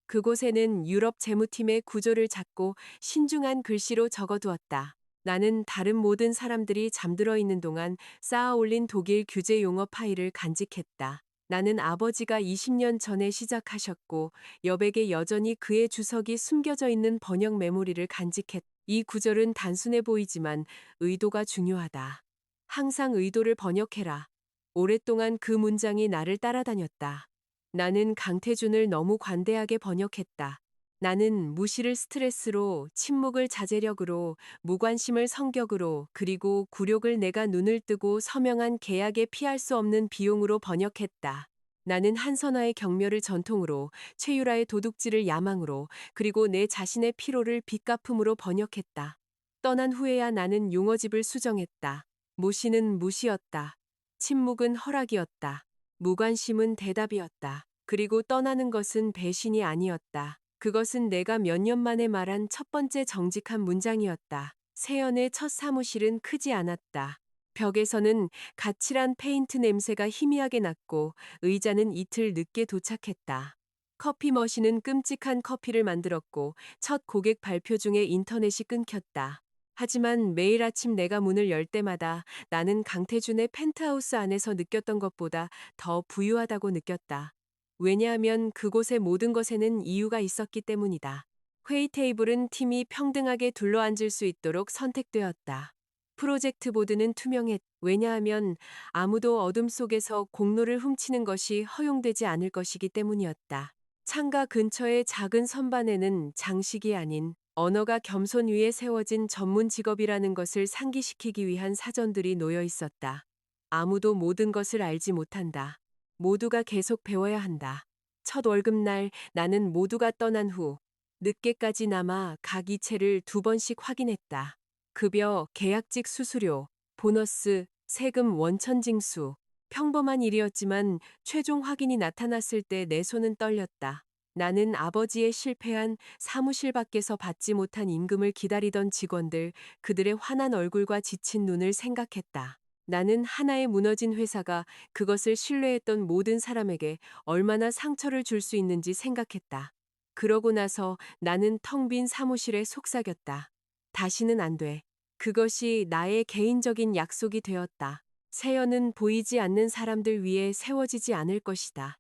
그곳에는 유럽 재무팀의 구조를 잡고 신중한 글씨로 적어두었다. 나는 다른 모든 사람들이 잠들어 있는 동안 쌓아 올린 독일 규제 용어 파일을 간직했다. 나는 아버지가 20년 전에 시작하셨고 여백에 여전히 그의 주석이 숨겨져 있는 번역 메모리를 간직했다. 이 구절은 단순해 보이지만 의도가 중요하다. 항상 의도를 번역해라. 오랫동안 그 문장이 나를 따라다녔다. 나는 강태준을 너무 관대하게 번역했다. 나는 무시를 스트레스로, 침묵을 자제력으로, 무관심을 성격으로, 그리고 굴욕을 내가 눈을 뜨고 서명한 계약에 피할 수 없는 비용으로 번역했다. 나는 한선화의 경멸을 전통으로, 최유라의 도둑질을 야망으로, 그리고 내 자신의 피로를 빚갚음으로 번역했다. 떠난 후에야 나는 용어집을 수정했다. 무시는 무시였다. 침묵은 허락이었다. 무관심은 대답이었다. 그리고 떠나는 것은 배신이 아니었다. 그것은 내가 몇 년 만에 말한 첫 번째 정직한 문장이었다. 세연의 첫 사무실은 크지 않았다. 벽에서는 가칠한 페인트 냄새가 희미하게 났고 의자는 이틀 늦게 도착했다. 커피 머신은 끔찍한 커피를 만들었고 첫 고객 발표 중에 인터넷이 끊겼다. 하지만 매일 아침 내가 문을 열 때마다 나는 강태준의 펜트하우스 안에서 느꼈던 것보다 더 부유하다고 느꼈다. 왜냐하면 그곳의 모든 것에는 이유가 있었기 때문이다. 회의 테이블은 팀이 평등하게 둘러앉을 수 있도록 선택되었다. 프로젝트 보드는 투명했다. 왜냐하면 아무도 어둠 속에서 공로를 훔치는 것이 허용되지 않을 것이기 때문이었다. 창가 근처의 작은 선반에는 장식이 아닌 언어가 겸손 위에 세워진 전문 직업이라는 것을 상기시키기 위한 사전들이 놓여 있었다. 아무도 모든 것을 알지 못한다. 모두가 계속 배워야 한다. 첫 월급날 나는 모두가 떠난 후 늦게까지 남아 각 이체를 2번씩 확인했다. 급여, 계약직 수수료, 보너스, 세금 원천징수. 평범한 일이었지만 최종 확인이 나타났을 때 내 손은 떨렸다. 나는 아버지의 실패한 사무실 밖에서 받지 못한 임금을 기다리던 직원들, 그들의 환한 얼굴과 지친 눈을 생각했다. 나는 하나의 무너진 회사가 그것을 신뢰했던 모든 사람에게 얼마나 상처를 줄 수 있는지 생각했다. 그러고 나서 나는 텅 빈 사무실에 속삭였다. 다시는 안 돼. 그것이 나의 개인적인 약속이 되었다. 세연은 보이지 않는 사람들 위에 세워지지 않을 것이다.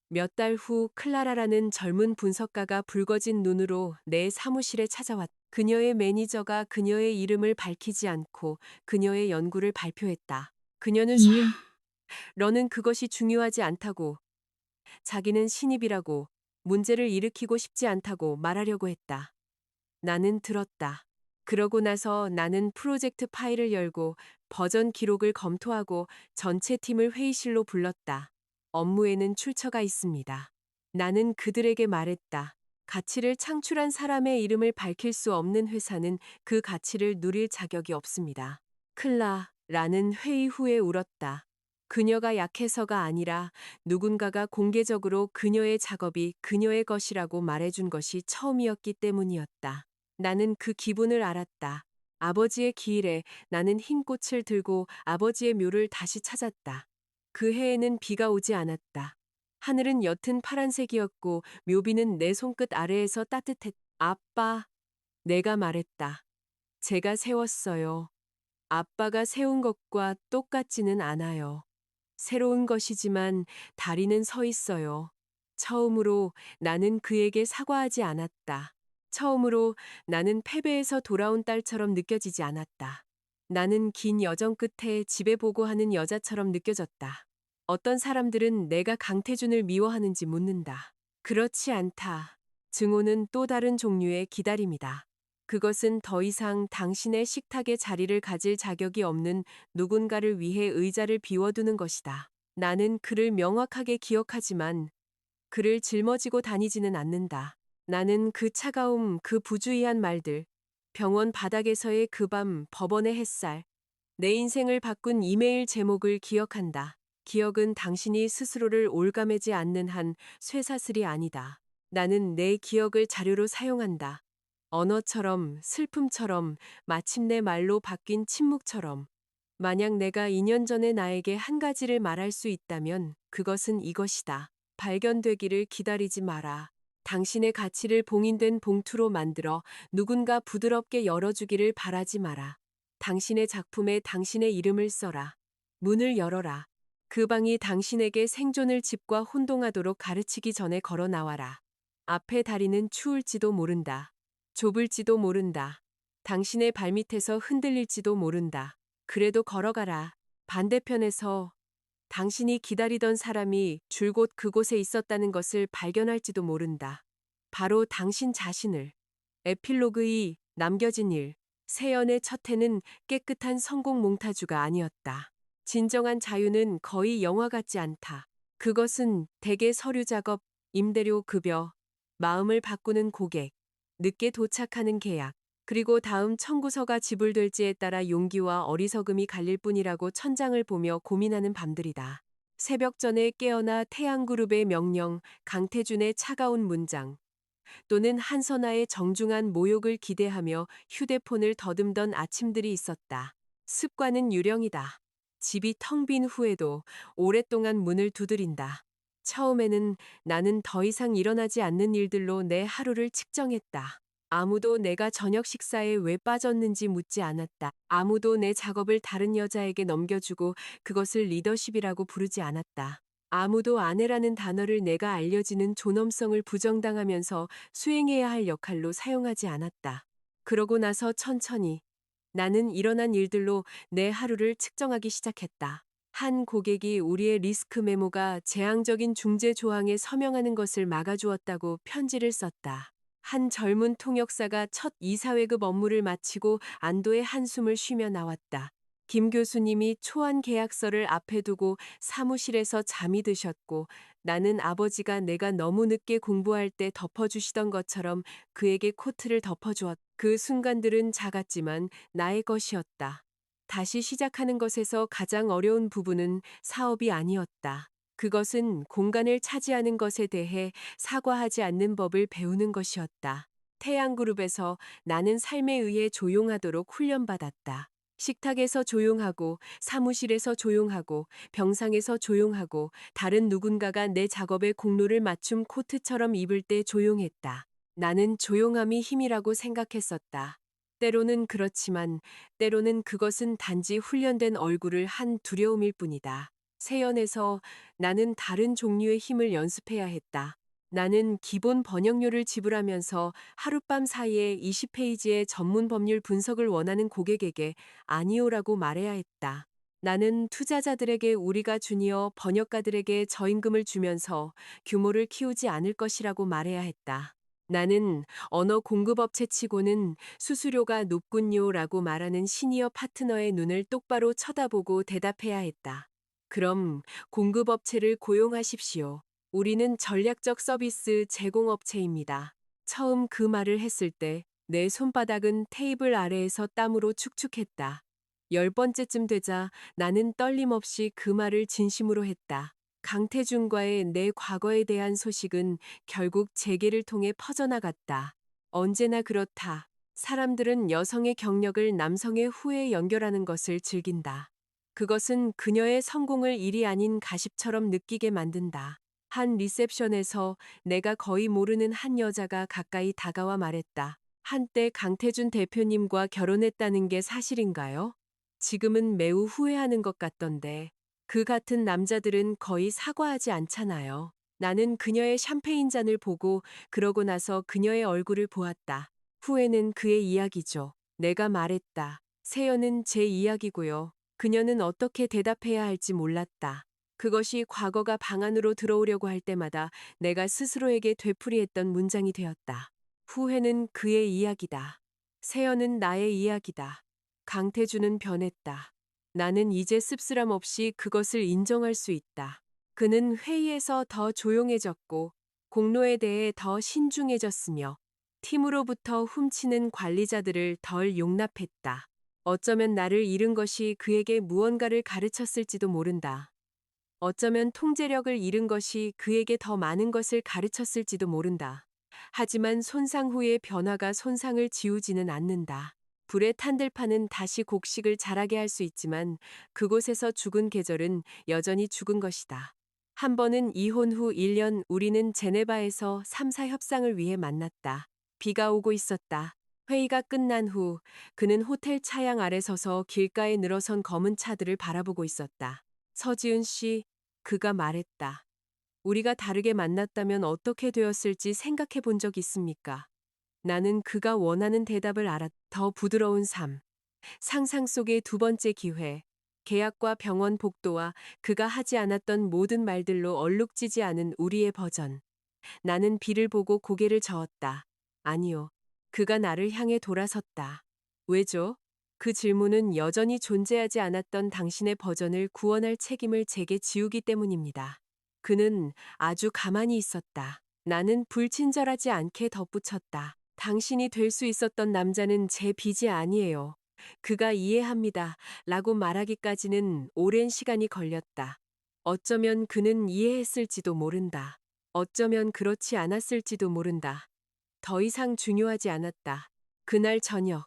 몇 달 후 클라라라는 젊은 분석가가 붉어진 눈으로 내 사무실에 찾아왔다. 그녀의 매니저가 그녀의 이름을 밝히지 않고 그녀의 연구를 발표했다. 그녀는 너는 그것이 중요하지 않다고, 자기는 신입이라고, 문제를 일으키고 싶지 않다고 말하려고 했다. 나는 들었다. 그러고 나서 나는 프로젝트 파일을 열고 버전 기록을 검토하고 전체 팀을 회의실로 불렀다. 업무에는 출처가 있습니다. 나는 그들에게 말했다. 가치를 창출한 사람의 이름을 밝힐 수 없는 회사는 그 가치를 누릴 자격이 없습니다. 클라라는 회의 후에 울었다. 그녀가 약해서가 아니라 누군가가 공개적으로 그녀의 작업이 그녀의 것이라고 말해준 것이 처음이었기 때문이었다. 나는 그 기분을 알았다. 아버지의 기일에 나는 흰 꽃을 들고 아버지의 묘를 다시 찾았다. 그 해에는 비가 오지 않았다. 하늘은 옅은 파란색이었고 묘비는 내 손끝 아래에서 따뜻했다. 아빠, 내가 말했다. 제가 세웠어요. 아빠가 세운 것과 똑같지는 않아요. 새로운 것이지만 다리는 서 있어요. 처음으로 나는 그에게 사과하지 않았다. 처음으로 나는 패배에서 돌아온 딸처럼 느껴지지 않았다. 나는 긴 여정 끝에 집에 보고하는 여자처럼 느껴졌다. 어떤 사람들은 내가 강태준을 미워하는지 묻는다. 그렇지 않다. 증오는 또 다른 종류의 기다림이다. 그것은 더 이상 당신의 식탁에 자리를 가질 자격이 없는 누군가를 위해 의자를 비워두는 것이다. 나는 그를 명확하게 기억하지만 그를 짊어지고 다니지는 않는다. 나는 그 차가움, 그 부주의한 말들, 병원 바닥에서의 그 밤, 법원의 햇살, 내 인생을 바꾼 이메일 제목을 기억한다. 기억은 당신이 스스로를 올가매지 않는 한 쇠사슬이 아니다. 나는 내 기억을 자료로 사용한다. 언어처럼, 슬픔처럼, 마침내 말로 바뀐 침묵처럼. 만약 내가 2년 전에 나에게 한 가지를 말할 수 있다면 그것은 이것이다. 발견되기를 기다리지 마라. 당신의 가치를 봉인된 봉투로 만들어 누군가 부드럽게 열어주기를 바라지 마라. 당신의 작품에 당신의 이름을 써라. 문을 열어라. 그 방이 당신에게 생존을 집과 혼동하도록 가르치기 전에 걸어 나와라. 앞에 다리는 추울지도 모른다. 좁을지도 모른다. 당신의 발밑에서 흔들릴지도 모른다. 그래도 걸어가라. 반대편에서 당신이 기다리던 사람이 줄곧 그곳에 있었다는 것을 발견할지도 모른다. 바로 당신 자신을. 에필로그 2. 남겨진 일. 세연의 첫 해는 깨끗한 성공 몽타주가 아니었다. 진정한 자유는 거의 영화 같지 않다. 그것은 대개 서류 작업, 임대료 급여, 마음을 바꾸는 고객, 늦게 도착하는 계약, 그리고 다음 청구서가 지불될지에 따라 용기와 어리석음이 갈릴 뿐이라고 천장을 보며 고민하는 밤들이다. 새벽 전에 깨어나 태양그룹의 명령, 강태준의 차가운 문장, 또는 한선아의 정중한 모욕을 기대하며 휴대폰을 더듬던 아침들이 있었다. 습관은 유령이다. 집이 텅 빈 후에도 오랫동안 문을 두드린다. 처음에는 나는 더 이상 일어나지 않는 일들로 내 하루를 측정했다. 아무도 내가 저녁 식사에 왜 빠졌는지 묻지 않았다. 아무도 내 작업을 다른 여자에게 넘겨주고 그것을 리더십이라고 부르지 않았다. 아무도 아내라는 단어를 내가 알려지는 존엄성을 부정당하면서 수행해야 할 역할로 사용하지 않았다. 그러고 나서 천천히 나는 일어난 일들로 내 하루를 측정하기 시작했다. 한 고객이 우리의 리스크 메모가 재앙적인 중재 조항에 서명하는 것을 막아주었다고 편지를 썼다. 한 젊은 통역사가 첫 이사회급 업무를 마치고 안도의 한숨을 쉬며 나왔다. 김 교수님이 초안 계약서를 앞에 두고 사무실에서 잠이 드셨고 나는 아버지가 내가 너무 늦게 공부할 때 덮어주시던 것처럼 그에게 코트를 덮어주었다. 그 순간들은 작았지만 나의 것이었다. 다시 시작하는 것에서 가장 어려운 부분은 사업이 아니었다. 그것은 공간을 차지하는 것에 대해 사과하지 않는 법을 배우는 것이었다. 태양그룹에서 나는 삶에 의해 조용하도록 훈련받았다. 식탁에서 조용하고, 사무실에서 조용하고, 병상에서 조용하고, 다른 누군가가 내 작업에 공로를 맞춤 코트처럼 입을 때 조용했다. 나는 조용함이 힘이라고 생각했었다. 때로는 그렇지만, 때로는 그것은 단지 훈련된 얼굴을 한 두려움일 뿐이다. 세연에서 나는 다른 종류의 힘을 연습해야 했다. 나는 기본 번역료를 지불하면서 하룻밤 사이에 20페이지의 전문 법률 분석을 원하는 고객에게 아니오라고 말해야 했다. 나는 투자자들에게 우리가 주니어 번역가들에게 저임금을 주면서 규모를 키우지 않을 것이라고 말해야 했다. 나는 언어 공급업체치고는 수수료가 높군요라고 말하는 시니어 파트너의 눈을 똑바로 쳐다보고 대답해야 했다. 그럼 공급업체를 고용하십시오. 우리는 전략적 서비스 제공업체입니다. 처음 그 말을 했을 때 내 손바닥은 테이블 아래에서 땀으로 축축했다. 10번째쯤 되자 나는 떨림 없이 그 말을 진심으로 했다. 강태준과의 내 과거에 대한 소식은 결국 재계를 통해 퍼져나갔다. 언제나 그렇다. 사람들은 여성의 경력을 남성의 후에 연결하는 것을 즐긴다. 그것은 그녀의 성공을 일이 아닌 가십처럼 느끼게 만든다. 한 리셉션에서 내가 거의 모르는 한 여자가 가까이 다가와 말했다. 한때 강태준 대표님과 결혼했다는 게 사실인가요? 지금은 매우 후회하는 것 같던데. 그 같은 남자들은 거의 사과하지 않잖아요. 나는 그녀의 샴페인 잔을 보고 그러고 나서 그녀의 얼굴을 보았다. 후회는 그의 이야기죠. 내가 말했다. 세연은 제 이야기고요. 그녀는 어떻게 대답해야 할지 몰랐다. 그것이 과거가 방 안으로 들어오려고 할 때마다 내가 스스로에게 되풀이했던 문장이 되었다. 후회는 그의 이야기다. 세연은 나의 이야기다. 강태준은 변했다. 나는 이제 씁쓸함 없이 그것을 인정할 수 있다. 그는 회의에서 더 조용해졌고 공로에 대해 더 신중해졌으며 팀으로부터 훔치는 관리자들을 덜 용납했다. 어쩌면 나를 잃은 것이 그에게 무언가를 가르쳤을지도 모른다. 어쩌면 통제력을 잃은 것이 그에게 더 많은 것을 가르쳤을지도 모른다. 하지만 손상 후의 변화가 손상을 지우지는 않는다. 불의 탄들파는 다시 곡식을 자라게 할 수 있지만 그곳에서 죽은 계절은 여전히 죽은 것이다. 한 번은 이혼 후 1년 우리는 제네바에서 3사 협상을 위해 만났다. 비가 오고 있었다. 회의가 끝난 후 그는 호텔 차양 아래 서서 길가에 늘어선 검은 차들을 바라보고 있었다. 서지은 씨, 그가 말했다. 우리가 다르게 만났다면 어떻게 되었을지 생각해 본 적 있습니까? 나는 그가 원하는 대답을 알았. 더 부드러운 삶. 상상 속의 두 번째 기회. 계약과 병원 복도와 그가 하지 않았던 모든 말들로 얼룩지지 않은 우리의 버전. 나는 비를 보고 고개를 저었다. 아니요. 그가 나를 향해 돌아섰다. 왜죠? 그 질문은 여전히 존재하지 않았던 당신의 버전을 구원할 책임을 제게 지우기 때문입니다. 그는 아주 가만히 있었다. 나는 불친절하지 않게 덧붙였다. 당신이 될 수 있었던 남자는 제 빚이 아니에요. 그가 이해합니다. 라고 말하기까지는 오랜 시간이 걸렸다. 어쩌면 그는 이해했을지도 모른다. 어쩌면 그렇지 않았을지도 모른다. 더 이상 중요하지 않았다. 그날 저녁,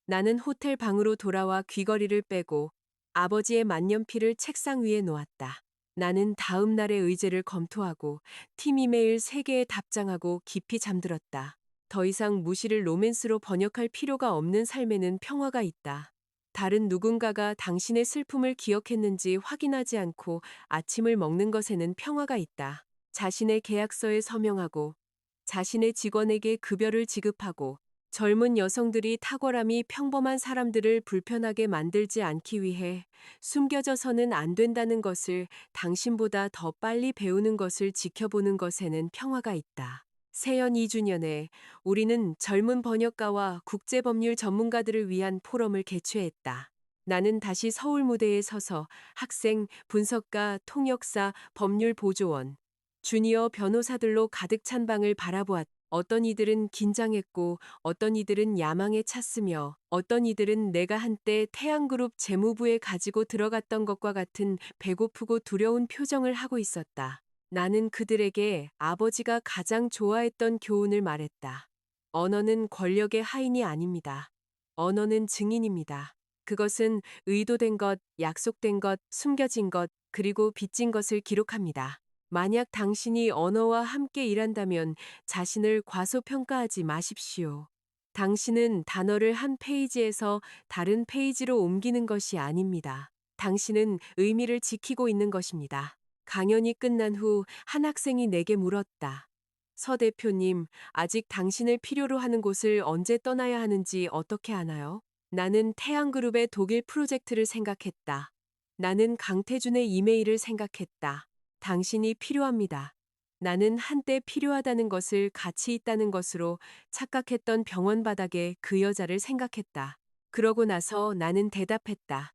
나는 호텔 방으로 돌아와 귀걸이를 빼고 아버지의 만년필을 책상 위에 놓았다. 나는 다음 날의 의제를 검토하고 팀 이메일 3개에 답장하고 깊이 잠들었다. 더 이상 무시를 로맨스로 번역할 필요가 없는 삶에는 평화가 있다. 다른 누군가가 당신의 슬픔을 기억했는지 확인하지 않고 아침을 먹는 것에는 평화가 있다. 자신의 계약서에 서명하고 자신의 직원에게 급여를 지급하고 젊은 여성들이 탁월함이 평범한 사람들을 불편하게 만들지 않기 위해 숨겨져서는 안 된다는 것을 당신보다 더 빨리 배우는 것을 지켜보는 것에는 평화가 있다. 새연 2주년에 우리는 젊은 번역가와 국제법률 전문가들을 위한 포럼을 개최했다. 나는 다시 서울 무대에 서서 학생, 분석가, 통역사, 법률 보조원, 주니어 변호사들로 가득 찬 방을 바라보았다. 어떤 이들은 긴장했고 어떤 이들은 야망에 찼으며 어떤 이들은 내가 한때 태양그룹 재무부에 가지고 들어갔던 것과 같은 배고프고 두려운 표정을 하고 있었다. 나는 그들에게 아버지가 가장 좋아했던 교훈을 말했다. 언어는 권력의 하인이 아닙니다. 언어는 증인입니다. 그것은 의도된 것, 약속된 것, 숨겨진 것, 그리고 빚진 것을 기록합니다. 만약 당신이 언어와 함께 일한다면 자신을 과소평가하지 마십시오. 당신은 단어를 한 페이지에서 다른 페이지로 옮기는 것이 아닙니다. 당신은 의미를 지키고 있는 것입니다. 강연이 끝난 후 한 학생이 내게 물었다. 서 대표님, 아직 당신을 필요로 하는 곳을 언제 떠나야 하는지 어떻게 아나요? 나는 태양그룹의 독일 프로젝트를 생각했다. 나는 강태준의 이메일을 생각했다. 당신이 필요합니다. 나는 한때 필요하다는 것을 가치 있다는 것으로 착각했던 병원 바닥에 그 여자를 생각했다. 그러고 나서 나는 대답했다.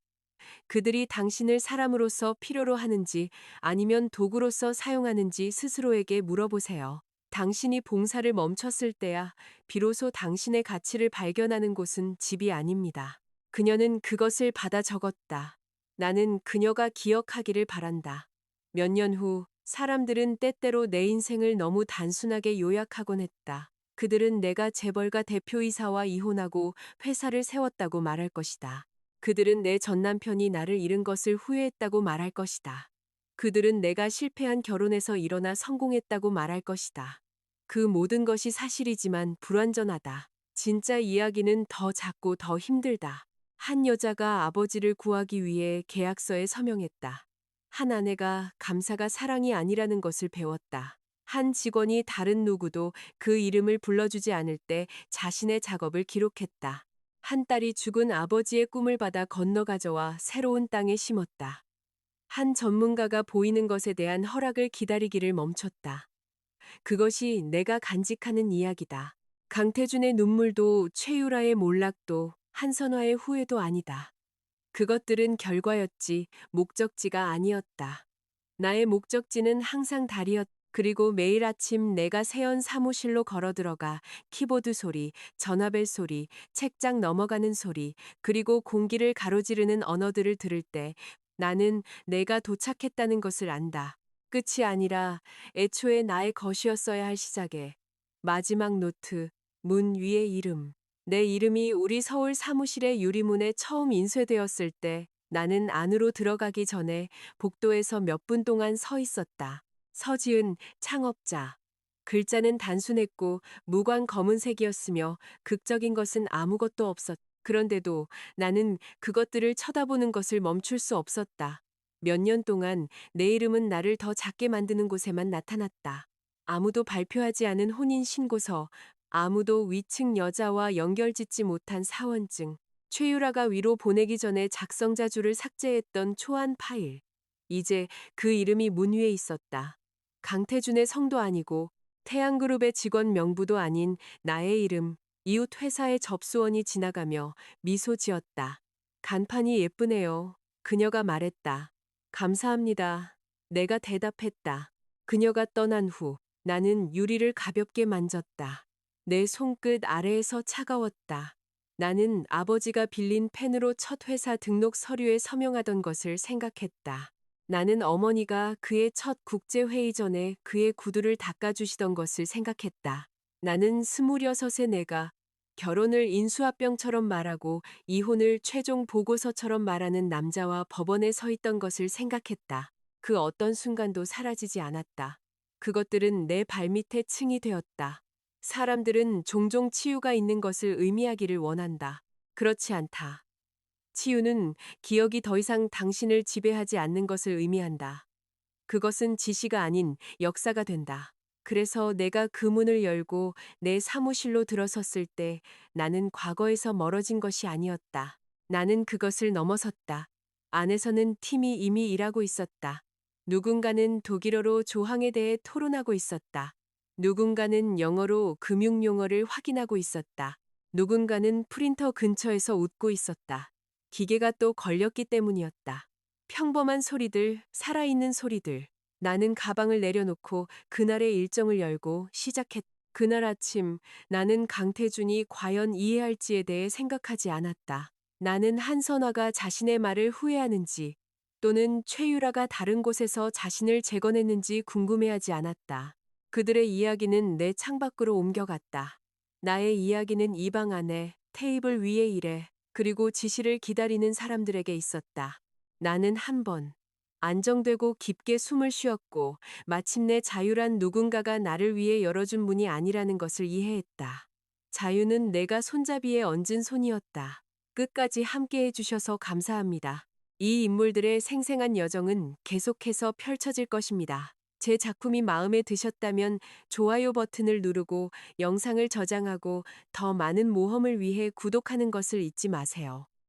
그들이 당신을 사람으로서 필요로 하는지 아니면 도구로서 사용하는지 스스로에게 물어보세요. 당신이 봉사를 멈췄을 때야 비로소 당신의 가치를 발견하는 곳은 집이 아닙니다. 그녀는 그것을 받아 적었다. 나는 그녀가 기억하기를 바란다. 몇 년 후 사람들은 때때로 내 인생을 너무 단순하게 요약하곤 했다. 그들은 내가 재벌가 대표이사와 이혼하고 회사를 세웠다고 말할 것이다. 그들은 내 전남편이 나를 잃은 것을 후회했다고 말할 것이다. 그들은 내가 실패한 결혼에서 일어나 성공했다고 말할 것이다. 그 모든 것이 사실이지만 불완전하다. 진짜 이야기는 더 작고 더 힘들다. 한 여자가 아버지를 구하기 위해 계약서에 서명했다. 한 아내가 감사가 사랑이 아니라는 것을 배웠다. 한 직원이 다른 누구도 그 이름을 불러주지 않을 때 자신의 작업을 기록했다. 한 딸이 죽은 아버지의 꿈을 받아 건너 가져와 새로운 땅에 심었다. 한 전문가가 보이는 것에 대한 허락을 기다리기를 멈췄다. 그것이 내가 간직하는 이야기다. 강태준의 눈물도 최유라의 몰락도 한선화의 후회도 아니다. 그것들은 결과였지 목적지가 아니었다. 나의 목적지는 항상 달이었다. 그리고 매일 아침 내가 세연 사무실로 걸어 들어가 키보드 소리, 전화벨 소리, 책장 넘어가는 소리, 그리고 공기를 가로지르는 언어들을 들을 때 나는 내가 도착했다는 것을 안다. 끝이 아니라 애초에 나의 것이었어야 할 시작에 마지막 노트, 문 위의 이름. 내 이름이 우리 서울 사무실의 유리문에 처음 인쇄되었을 때 나는 안으로 들어가기 전에 복도에서 몇 분 동안 서 있었다. 서지은, 창업자. 글자는 단순했고 무광 검은색이었으며 극적인 것은 아무것도 없었다. 그런데도 나는 그것들을 쳐다보는 것을 멈출 수 없었다. 몇 년 동안 내 이름은 나를 더 작게 만드는 곳에만 나타났다. 아무도 발표하지 않은 혼인 신고서, 아무도 위층 여자와 연결짓지 못한 사원증, 최유라가 위로 보내기 전에 작성자줄을 삭제했던 초안 파일. 이제 그 이름이 문 위에 있었다. 강태준의 성도 아니고 태양그룹의 직원 명부도 아닌 나의 이름. 이웃 회사의 접수원이 지나가며 미소 지었다. 간판이 예쁘네요. 그녀가 말했다. 감사합니다. 내가 대답했다. 그녀가 떠난 후 나는 유리를 가볍게 만졌다. 내 손끝 아래에서 차가웠다. 나는 아버지가 빌린 펜으로 첫 회사 등록 서류에 서명하던 것을 생각했다. 나는 어머니가 그의 첫 국제회의 전에 그의 구두를 닦아주시던 것을 생각했다. 나는 26의 내가 결혼을 인수합병처럼 말하고 이혼을 최종 보고서처럼 말하는 남자와 법원에 서 있던 것을 생각했다. 그 어떤 순간도 사라지지 않았다. 그것들은 내 발밑에 층이 되었다. 사람들은 종종 치유가 있는 것을 의미하기를 원한다. 그렇지 않다. 치유는 기억이 더 이상 당신을 지배하지 않는 것을 의미한다. 그것은 지시가 아닌 역사가 된다. 그래서 내가 그 문을 열고 내 사무실로 들어섰을 때 나는 과거에서 멀어진 것이 아니었다. 나는 그것을 넘어섰다. 안에서는 팀이 이미 일하고 있었다. 누군가는 독일어로 조항에 대해 토론하고 있었다. 누군가는 영어로 금융 용어를 확인하고 있었다. 누군가는 프린터 근처에서 웃고 있었다. 기계가 또 걸렸기 때문이었다. 평범한 소리들, 살아있는 소리들. 나는 가방을 내려놓고 그날의 일정을 열고 시작했다. 그날 아침 나는 강태준이 과연 이해할지에 대해 생각하지 않았다. 나는 한선화가 자신의 말을 후회하는지 또는 최유라가 다른 곳에서 자신을 재건했는지 궁금해하지 않았다. 그들의 이야기는 내 창밖으로 옮겨갔다. 나의 이야기는 이 방 안에 테이블 위에 일해 그리고 지시를 기다리는 사람들에게 있었다. 나는 한 번 안정되고 깊게 숨을 쉬었고 마침내 자유란 누군가가 나를 위해 열어준 문이 아니라는 것을 이해했다. 자유는 내가 손잡이에 얹은 손이었다. 끝까지 함께 해주셔서 감사합니다. 이 인물들의 생생한 여정은 계속해서 펼쳐질 것입니다. 제 작품이 마음에 드셨다면 좋아요 버튼을 누르고 영상을 저장하고 더 많은 모험을 위해 구독하는 것을 잊지 마세요.